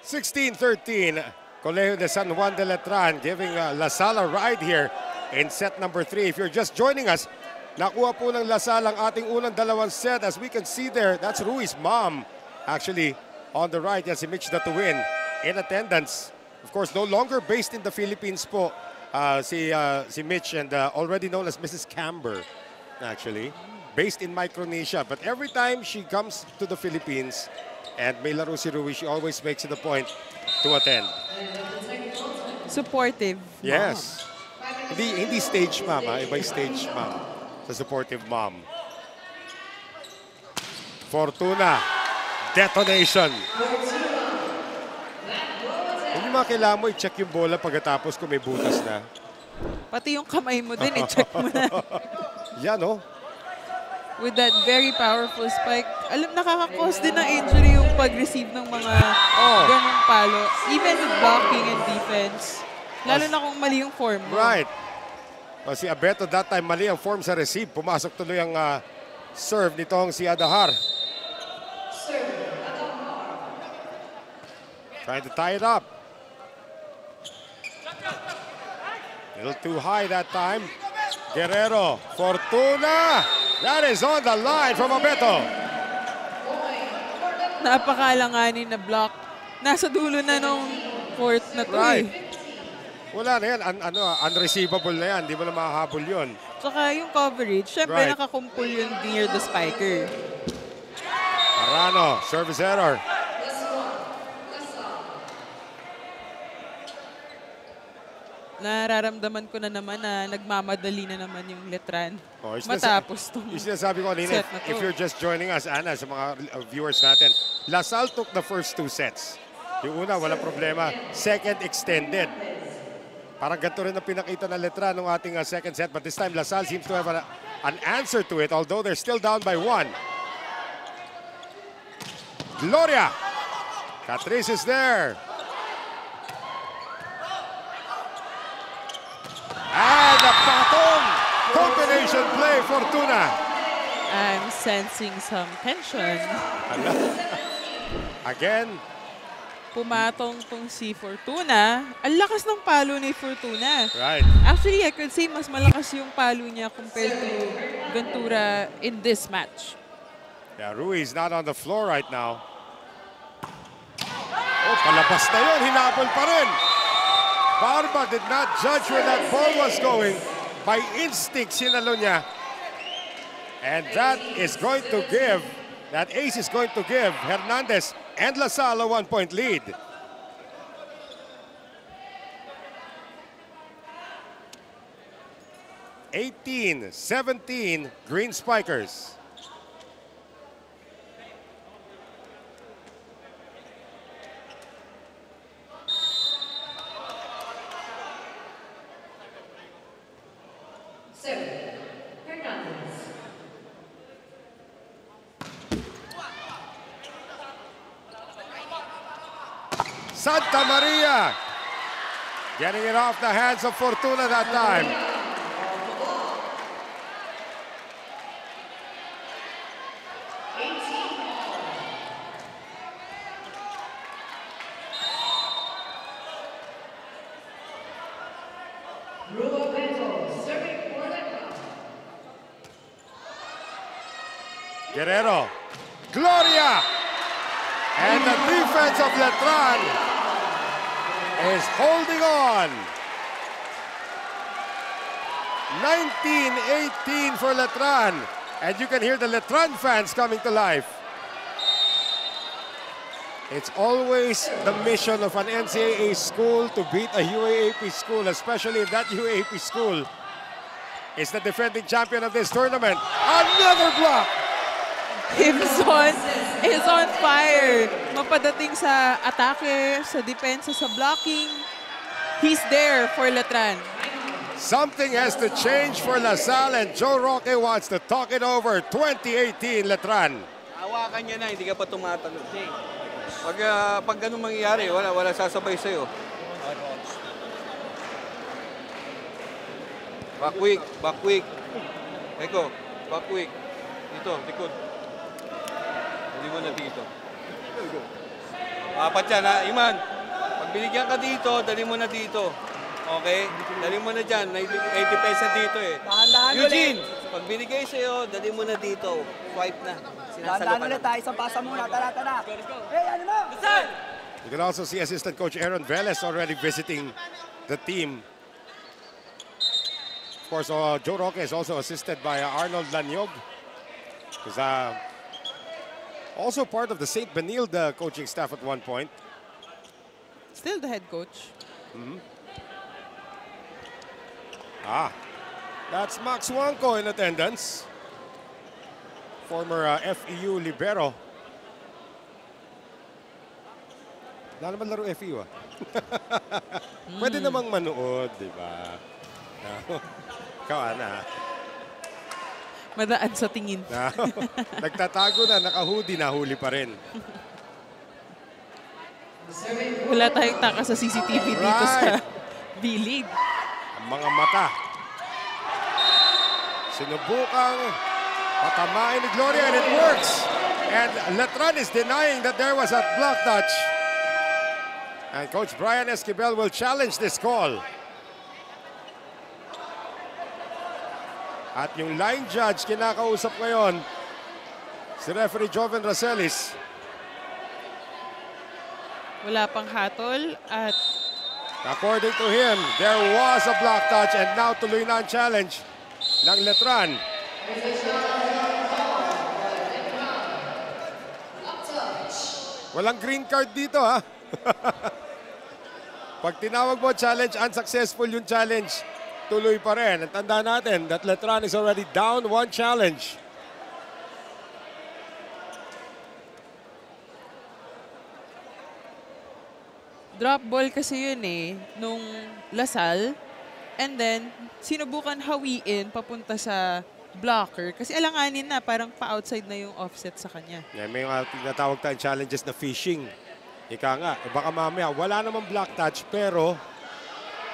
Speaker 2: 16-13, Colegio de San Juan de Letran giving Lasal a ride here in set number 3. If you're just joining us, nakuha po ng Lasal ang ating unang dalawang set. As we can see there, that's Rui's mom actually on the right. Yan si Mitch Datuin in attendance. Of course, no longer based in the Philippines po si Mitch, and already known as Mrs. Camber actually. Based in Micronesia. But every time she comes to the Philippines, and may laro si Rui, she always makes it a point to attend.
Speaker 1: Supportive.
Speaker 2: Yes. Hindi stage mom, iba stage mom. Sa supportive mom. Fortuna. Detonation. Hindi mga kailangan mo i-check yung bola pagkatapos kung may butas na.
Speaker 1: Pati yung kamay mo din, i-check mo na.
Speaker 2: Yan, oh.
Speaker 1: With that very powerful spike, nakaka-cause din ng injury yung pag-receive ng mga ganong palo. Even with blocking and defense. Lalo na kung mali yung form mo.
Speaker 2: Right. Si Abeto that time mali ang form sa receive. Pumasok tuloy ang serve nitong si Adahar. Trying to tie it up. A little too high that time. Guerrero, Fortuna. That is on the line from Abeto.
Speaker 1: Napakalanganin na block. Nasa dulo na nung court na to
Speaker 2: right. Wala na yan. Unreceivable na yan. Di mo na makahabol yun.
Speaker 1: Tsaka yung coverage, syempre nakakumpul yun near the spiker.
Speaker 2: Arano, service error.
Speaker 1: Nararamdaman ko na naman na nagmamadali na naman yung Letran. Matapos itong
Speaker 2: yung sinasabi ko kanina, if you're just joining us, Ana, sa mga viewers natin, Lasal took the first 2 sets. Yung una, walang problema. Second, extended. Parang ganito rin ang pinakita ng Letran ng ating second set. But this time, Lasal seems to have an answer to it, although they're still down by 1. Gloria. Catrice is there. And the patong combination play, Fortuna.
Speaker 1: I'm sensing some tension.
Speaker 2: Again.
Speaker 1: Pumatong tong si Fortuna. Ang lakas ng palo ni Fortuna.
Speaker 2: Right.
Speaker 1: Actually, I could say mas malakas yung palo niya compared to Ventura in this match.
Speaker 2: Yeah, Rui's not on the floor right now. Oh, palabas na yun. Hinabol pa rin. Barba did not judge where that ball was going. By instinct, sinalo niya. And that is going to give, that ace is going to give Hernandez and Lasal a 1-point lead. 18-17, Green Spikers. Santa Maria getting it off the hands of Fortuna that time. Guerrero, Gloria, and the defense of Letran is holding on. 19-18 for Letran. And you can hear the Letran fans coming to life. It's always the mission of an NCAA school to beat a UAAP school, especially if that UAAP school is the defending champion of this tournament. Another block!
Speaker 1: Gibson is on fire. Mapadating sa atake, sa depensa, sa blocking. He's there for Letran.
Speaker 2: Something has to change for LaSalle, and Joe Roque wants to talk it over. 2018 Letran.
Speaker 7: Hawakan niya na, hindi ka pa tumatalon. Pag ganun mangyayari, wala sasabay sa'yo. Back quick. Eko, back quick. Dito, likod. Hindi mo na dito. Apat yan, ha? Iman, pag binigyan ka dito, dali mo na dito. Okay? Dali mo na dyan. 80 pesos dito eh. Eugene, pag binigay sa'yo, dali mo na dito. Swipe na.
Speaker 6: Dahan-dahan ulit tayo. Isang pasa muna. Tara. Hey, ano mo?
Speaker 2: You can also see assistant coach Aaron Velez already visiting the team. Of course, Joe Roque is also assisted by Arnold Lanyog. Who's also part of the St. Benilde coaching staff at one point.
Speaker 1: Still the head coach.
Speaker 2: That's Max Wanko in attendance. Former FEU libero. Wala naman laro FEU Pwede namang manood, di ba? Ikaw, Ana.
Speaker 1: Madaan sa tingin.
Speaker 2: Nagtatago na, naka-hoodie, nahuli pa rin.
Speaker 1: Wala tayong taka sa CCTV dito sa B-League.
Speaker 2: Ang mga mata. Sinubukang patamain ni Gloria, and it works. And Letran is denying that there was a block touch. And Coach Brian Esquivel will challenge this call. At yung line judge kinakausap ngayon, si referee Joven Racelis.
Speaker 1: Wala pang hatol at
Speaker 2: according to him, there was a block touch, and now tuloy na ang challenge ng Letran. Walang green card dito, ha? Pag tinawag mo challenge, unsuccessful yung challenge. Tuloy pa rin. Ang tanda natin that Letran is already down one challenge.
Speaker 1: drop ball kasi yun eh, nung LaSalle. And then, sinubukan hawiin papunta sa blocker. Kasi alanganin na, parang pa-outside na yung offset sa kanya.
Speaker 2: Yeah, may mga tinatawag tayong challenges na fishing. Ika nga, baka mamaya, wala namang block touch, pero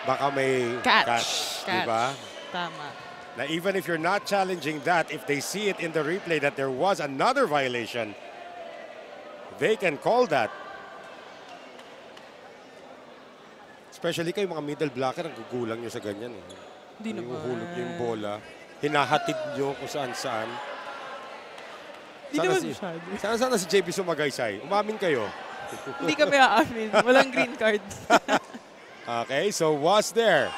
Speaker 2: baka may catch. Diba?
Speaker 1: Tama.
Speaker 2: Now, even if you're not challenging that, if they see it in the replay that there was another violation, they can call that. Especially kayo mga middle blocker, ang gugulang nyo sa ganyan. Eh.
Speaker 1: Hindi naman.
Speaker 2: Hulog nyo yung bola. Hinahatid nyo kung saan-saan. Sana si JB Sumagaysay. Umamin kayo.
Speaker 1: Hindi kami aamin. Walang green card.
Speaker 2: Okay, so was there?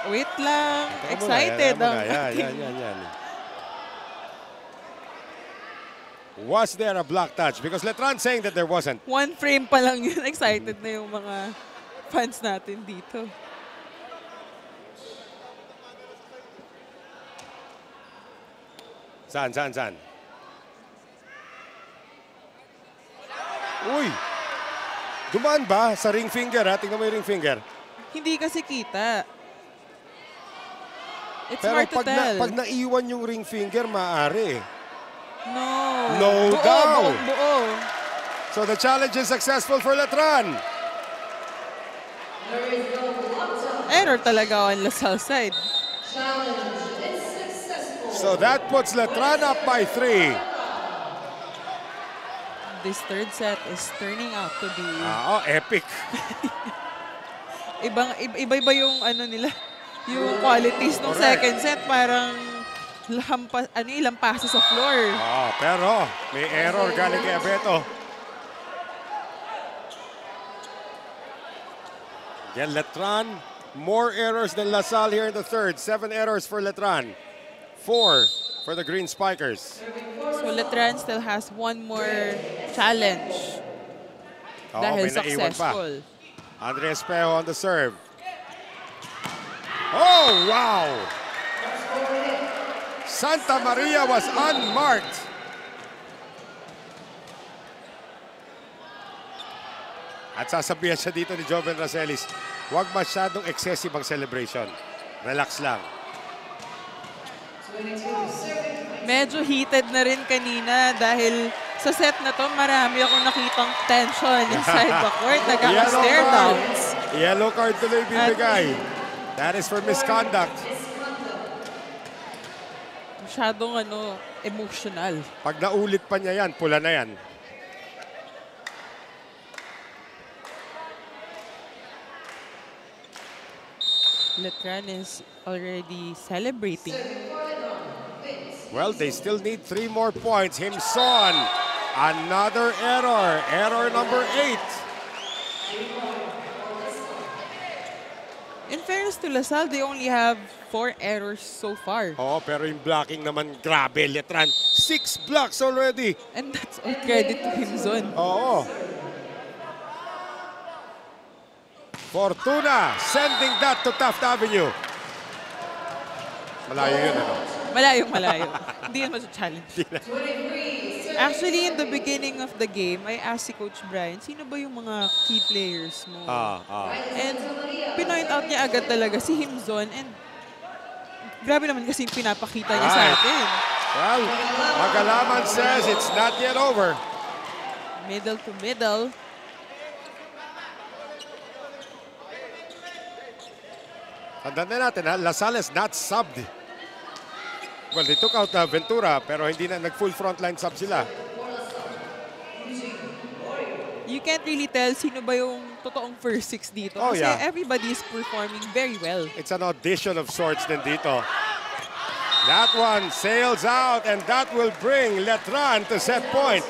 Speaker 1: Wait lang. Excited.
Speaker 2: Yan. Was there a block touch? Because Letran saying that there wasn't.
Speaker 1: One frame pa lang yun. Excited na yung mga fans natin dito.
Speaker 2: Saan? Uy! Dumaan ba sa ring finger, ha? Tingnan mo yung ring finger.
Speaker 1: Hindi kasi kita. It's
Speaker 2: Pero
Speaker 1: hard to tell.
Speaker 2: pag naiwan yung ring finger, maaari.
Speaker 1: No.
Speaker 2: No daw.
Speaker 1: Buo.
Speaker 2: So the challenge is successful for Letran.
Speaker 1: Error talaga on LaSalle side.
Speaker 2: So that puts Letran up by 3.
Speaker 1: This third set is turning out to be...
Speaker 2: epic.
Speaker 1: Iba yung ano nila, yung qualities ng second set. Parang ilang passes sa floor.
Speaker 2: Pero may error galing kay Abeto. Again, Letran, more errors than LaSalle here in the third. 7 errors for Letran. 4 for the Green Spikers.
Speaker 1: So Letran still has one more challenge. Dahil successful.
Speaker 2: Andre Espejo on the serve. Oh, wow! Santa Maria was unmarked. At sasabihan siya dito ni Joven Racelis, huwag masyadong excessive ang celebration. Relax lang.
Speaker 1: Medyo heated na rin kanina dahil sa set na to, marami akong nakitang tension inside the court. Nagkaka-stare downs.
Speaker 2: Yellow card tuloy bibigay. That is for misconduct.
Speaker 1: Masyadong emotional.
Speaker 2: Pag naulit pa niya yan, pula na yan.
Speaker 1: Letran is already celebrating.
Speaker 2: Well, they still need 3 more points. Himson, another error. Error number 8.
Speaker 1: In fairness to LaSalle, they only have 4 errors so far.
Speaker 2: Pero yung blocking naman, grabe. Letran, 6 blocks already.
Speaker 1: And that's all credit to Himson.
Speaker 2: Fortuna sending that to Taft Avenue. Malayo yun,
Speaker 1: Malayo. Hindi naman sa challenge. Actually, in the beginning of the game, I asked si Coach Brian, sino ba yung mga key players mo? And pinoint out niya agad talaga si Himson. And grabe naman kasi yung pinapakita niya sa atin.
Speaker 2: Well, Magalaman says it's not yet over.
Speaker 1: Middle to middle.
Speaker 2: Tandaan na natin, LaSalle is not subbed. Well, they took out Ventura, pero hindi na nag-full frontline sub sila.
Speaker 1: You can't really tell sino ba yung totoong first 6 dito. Kasi everybody is performing very well.
Speaker 2: It's an audition of sorts din dito. That one sails out, and that will bring Letran to set point.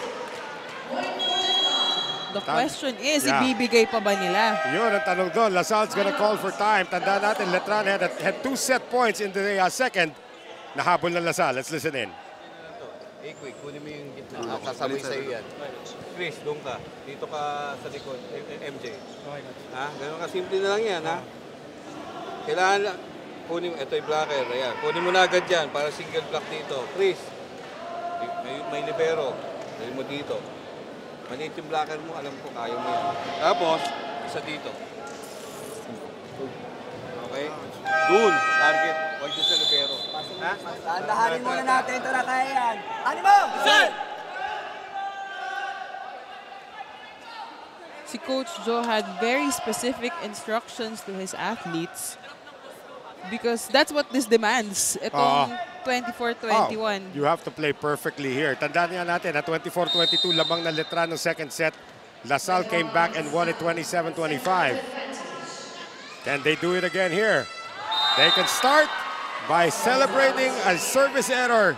Speaker 1: The question is, ibibigay pa ba nila?
Speaker 2: Yun ang tanong doon. LaSalle's gonna call for time. Tandaan natin, Letran had 2 set points in the second. Nahabol ng LaSalle. Let's listen in.
Speaker 7: Quick, kunin mo yung gitna. Sasabay sa'yo yan. Chris, doon ka. Dito ka sa likod. MJ. Ganun ka. Simple na lang yan, Kailangan, kunin mo. Ito yung blocker. Ayan. Kunin mo na agad yan para single block dito. Chris, may libero. Dali mo dito. Maliit yung blocker mo, alam ko, kaya mo yan. Tapos, isa dito. Okay? Doon, target. Huwag dyan sa libero.
Speaker 6: Dahanin muna natin ito na kaya yan. Animo! Sir!
Speaker 1: Si Coach Joe had very specific instructions to his athletes because that's what this demands. Itong 24-21.
Speaker 2: You have to play perfectly here. Tandaan niya natin, 24-22, lamang na Letran ng second set. LaSalle came back and won it 27-25. Can they do it again here? They can start by celebrating a service error.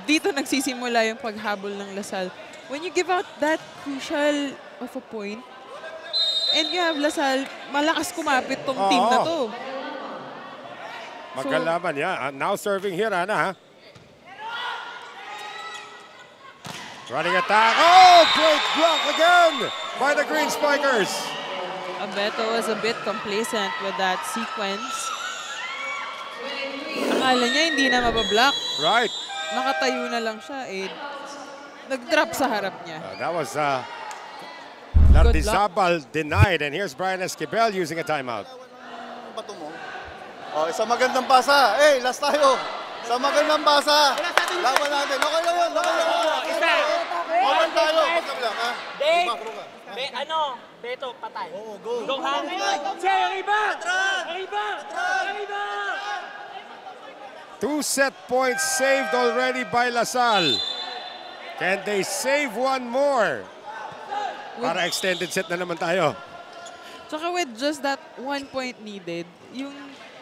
Speaker 1: Dito nagsisimula yung paghabol ng LaSalle. When you give out that crucial of a point, and you have LaSalle, malakas kumapit tong team na to.
Speaker 2: Magalaman, now serving here, Ana. Running attack. Oh, great block again by the Green Spikers.
Speaker 1: Abeto was a bit complacent with that sequence. Akala niya hindi na mabablock.
Speaker 2: Right.
Speaker 1: nakatayo na lang siya, eh, nag-drop sa harap niya.
Speaker 2: That was Lardizabal denied. And here's Brian Esquivel using a timeout.
Speaker 5: Bato mo. Oh, isang magandang pasa. Last tayo. Isang magandang pasa. Laban natin. Okay lang yun. Okay lang yun. Okay tayo. Pagkam lang, ha?
Speaker 6: Dave! Beto, patay.
Speaker 5: Oo, go.
Speaker 6: Go, ha? Siya, yung iba! Yung iba! Yung iba!
Speaker 2: 2 set points saved already by LaSalle. Can they save one more? Para extended set na naman tayo.
Speaker 1: Tsaka with just that 1 point needed, yung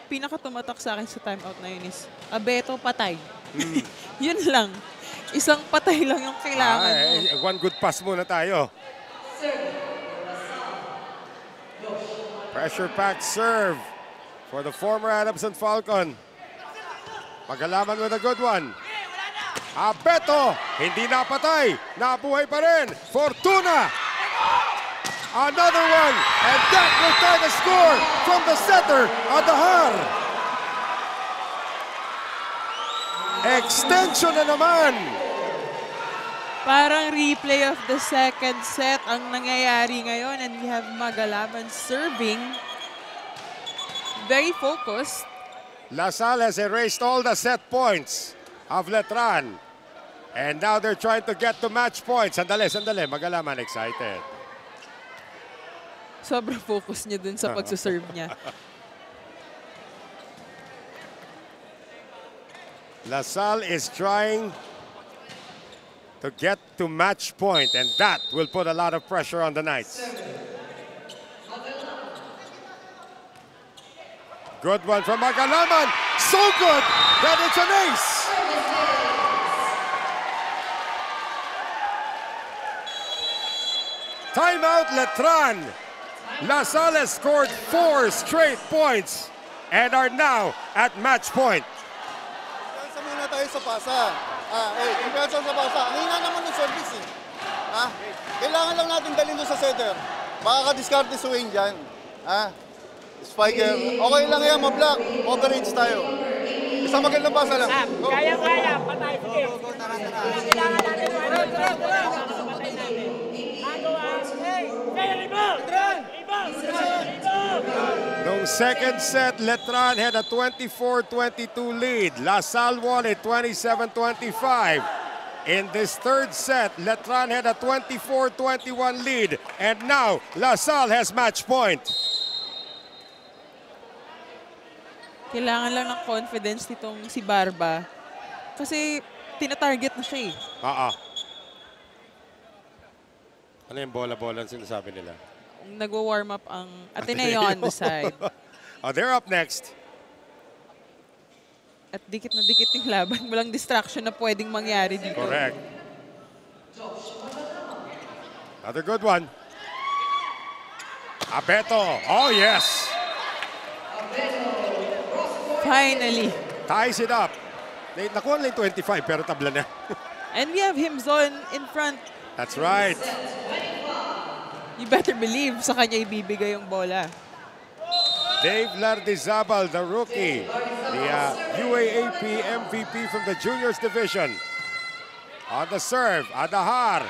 Speaker 1: pinaka-tumatak sa akin sa timeout na yun is, Beto, patay. Yun lang. Isang patay lang yung kailangan mo.
Speaker 2: One good pass muna tayo. Pressure-packed serve for the former Adamson Falcon. Pagkalaman with a good one. Beto, hindi napatay. Nabuhay pa rin. Fortuna. Another one. And that will tie the score from the setter, Adahar. Extension na naman.
Speaker 1: Parang replay of the second set ang nangyayari ngayon, and we have Magalaban serving. Very focused.
Speaker 2: LaSalle has erased all the set points of Letran. And now they're trying to get to match points. Sandali. Magalaman excited.
Speaker 1: Sobrang focus niya dun sa pagsuserve niya.
Speaker 2: LaSalle is trying to get to match point, and that will put a lot of pressure on the Knights. Good one from Magalaman. So good that it's an ace. Timeout, Letran. LaSalle has scored 4 straight points and are now at match point.
Speaker 5: Kumpiyansa muna tayo sa pasa. Kumpiyansa sa pasa. Ang hina naman ng service, eh. Kailangan lang natin dalhin doon sa setter. Makaka-discarte sa wing dyan. Spiker. Okay lang yan, ma-block. Overage tayo. Isang magandang pasa lang. Go.
Speaker 6: Kaya, patay. Sige. Kailangan natin. Patay natin.
Speaker 2: Nung second set, Letran had a 24-22 lead. LaSalle won it 27-25. In this third set, Letran had a 24-21 lead. And now, LaSalle has match point.
Speaker 1: Kailangan lang ng confidence nitong si Barba. Kasi tina-target na siya, eh.
Speaker 2: Ano yung bola-bola ang sinasabi nila?
Speaker 1: Nagwa-warm up ang Ateneo on the side.
Speaker 2: They're up next.
Speaker 1: At dikit na dikit yung laban. Walang distraction na pwedeng mangyari dito.
Speaker 2: Correct. Another good one. Beto. Oh, yes.
Speaker 1: Finally.
Speaker 2: Ties it up. Nakuha na yung 25 pero tabla na.
Speaker 1: And we have Himzon in front.
Speaker 2: That's right.
Speaker 1: You better believe sa kanya ibibigay yung bola.
Speaker 2: Dave Lardizabal, the rookie, the UAAP MVP from the juniors division. On the serve, Adahar.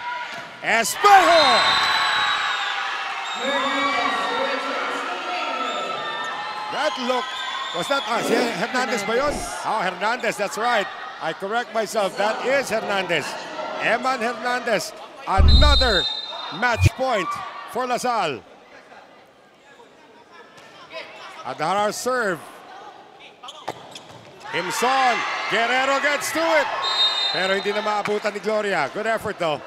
Speaker 2: Espejo! That look, was that si Hernandez ba yun? Hernandez, that's right. I correct myself, that is Hernandez. Eman Hernandez, another match point for LaSalle. Adahar serve. Himson, Guerrero gets to it. Pero hindi na maabutan ni Gloria. Good effort though.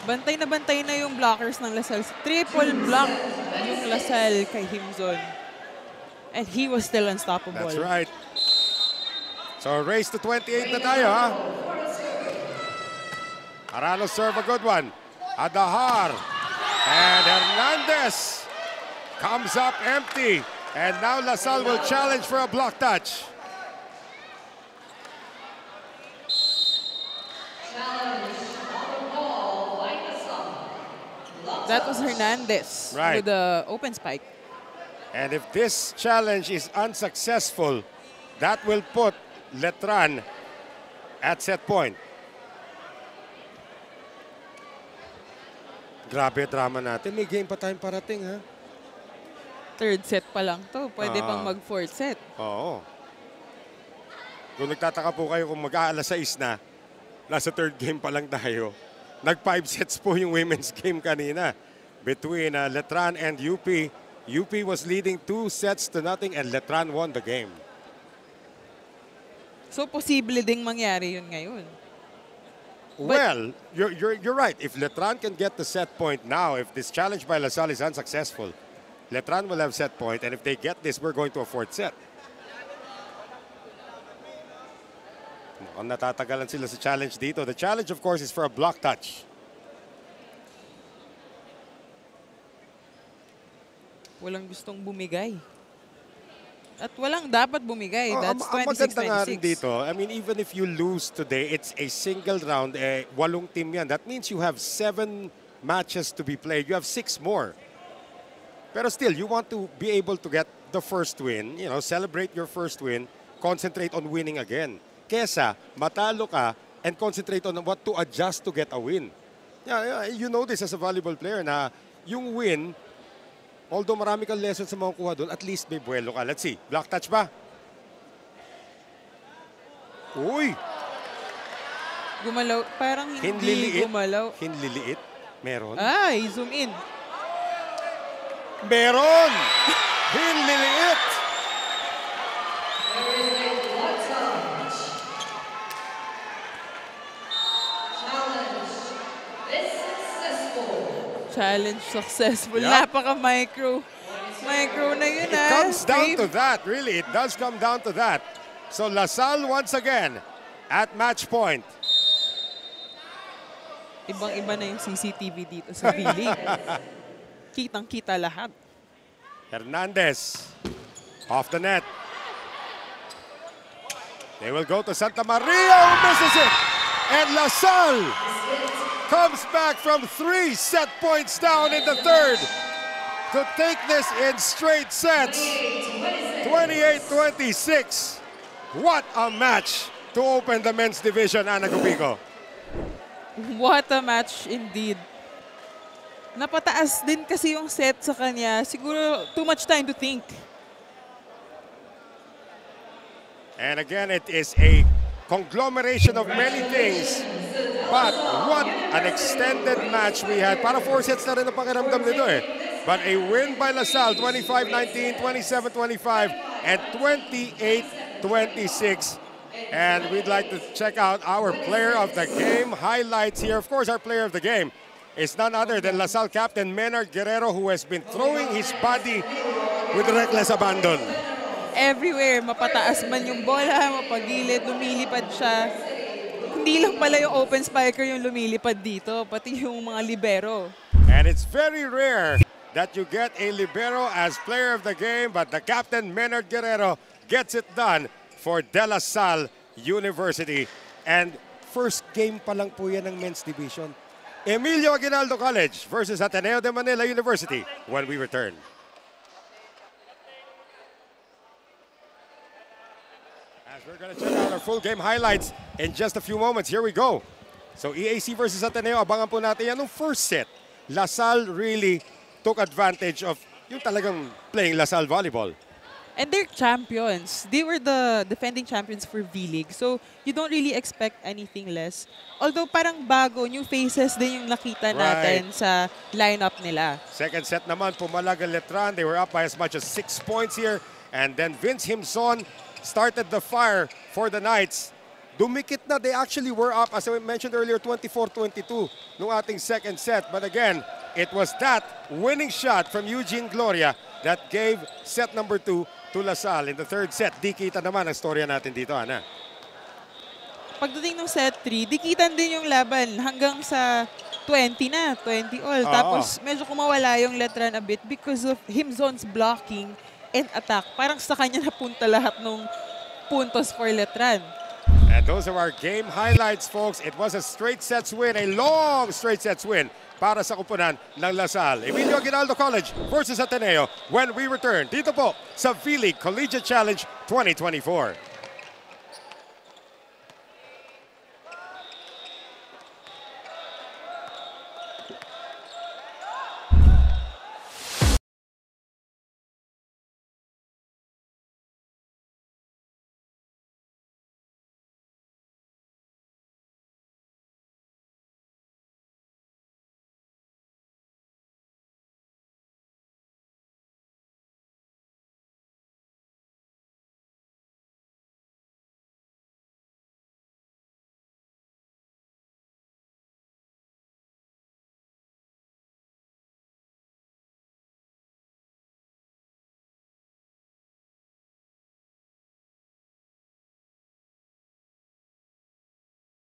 Speaker 1: Bantay na yung blockers ng LaSalle. Triple block yung LaSalle kay Himzon. And he was still unstoppable.
Speaker 2: That's right. So race to 28 na tayo, ha? Arano serve a good one. Adahar. And Hernandez comes up empty. And now LaSalle will challenge for a block touch.
Speaker 1: That was Hernandez with the open spike.
Speaker 2: And if this challenge is unsuccessful, that will put Letran at set point. Grabe drama natin. May game pa tayong parating, ha?
Speaker 1: Third set pa lang to. Pwede pang mag-fourth set.
Speaker 2: Oo. Kung nagtataka po kayo kung mag-aalas 6 na, nasa third game pa lang tayo. Nag-5 sets po yung women's game kanina between Letran and UP. UP was leading 2-0 and Letran won the game.
Speaker 1: So, posible ding mangyari yun ngayon.
Speaker 2: Well, you're right. If Letran can get the set point now, if this challenge by LaSalle is unsuccessful, Letran will have set point, and if they get this, we're going to a fourth set. Mukhang natatagalan sila sa challenge dito. The challenge, of course, is for a block touch.
Speaker 1: Walang gustong bumigay. At walang dapat bumigay. That's 26-26.
Speaker 2: Dito, I mean, even if you lose today, it's a single round. 8 team yan. That means you have 7 matches to be played. You have 6 more. Pero still, you want to be able to get the first win. You know, celebrate your first win. Concentrate on winning again. Kesa, matalo ka and concentrate on what to adjust to get a win. Yeah, you know this as a volleyball player na yung win, although marami kang lessons sa mga kuha doon, at least may buwelo ka. Let's see. Block touch ba? Uy!
Speaker 1: Gumalaw. Parang hindi gumalaw.
Speaker 2: Hinliliit? Meron?
Speaker 1: Ay, zoom in.
Speaker 2: Meron! Hinliliit!
Speaker 1: Challenge successful. Yep. Napaka-micro. Micro na yun,
Speaker 2: It comes down to that, really. It does come down to that. So LaSalle once again at match point.
Speaker 1: Ibang-iba na yung CCTV dito sa V-League. Kitang-kita lahat.
Speaker 2: Hernandez off the net. They will go to Santa Maria, who misses it. And LaSalle comes back from 3 set points down in the third to take this in straight sets. 28-26. What a match to open the men's division, Ana Gupico.
Speaker 1: What a match indeed. Napataas din kasi yung set sa kanya. Siguro too much time to think.
Speaker 2: And again, it is a conglomeration of many things. But what an extended match we had. Para 4 sets na rin ang pakiramdam nito eh. But a win by LaSalle, 25-19, 27-25, and 28-26. And we'd like to check out our player of the game highlights here. Of course, our player of the game is none other than LaSalle captain Menard Guerrero, who has been throwing his body with reckless abandon.
Speaker 1: Everywhere, mapataas man yung bola, mapagilid, lumilipad siya. Hindi lang pala yung open spiker yung lumilipad dito, pati yung mga libero.
Speaker 2: And it's very rare that you get a libero as player of the game, but the captain, Menard Guerrero, gets it done for De La Salle University. And first game pa lang po yan ng men's division. Emilio Aguinaldo College versus Ateneo de Manila University when we return. We're going to check out our full game highlights in just a few moments. Here we go. So EAC versus Ateneo, abangan po natin yan nung first set. LaSalle really took advantage of yung talagang playing LaSalle volleyball.
Speaker 1: And they're champions. They were the defending champions for V-League. So you don't really expect anything less. Although parang bago, new faces din yung nakita natin sa lineup nila.
Speaker 2: Second set naman, Pumalag and Letran. They were up by as much as 6 points here. And then Vince Himson started the fire for the Knights. Dumikit na. They actually were up, as I mentioned earlier, 24-22 nung ating second set. But again, it was that winning shot from Eugene Gloria that gave set number 2 to LaSalle. In the third set, dikita naman ang storya natin dito, Ana.
Speaker 1: Pagdating ng set 3, dikitan din yung laban hanggang sa 20 na, 20 all. Tapos medyo kumawala yung Letran a bit because of Himzon's blocking and attack. Parang sa kanya napunta lahat ng puntos for Letran.
Speaker 2: And those are our game highlights, folks. It was a straight sets win, a long straight sets win para sa kupunan ng LaSalle. Emilio Aguinaldo College versus Ateneo when we return dito po sa V-League Collegiate Challenge 2024.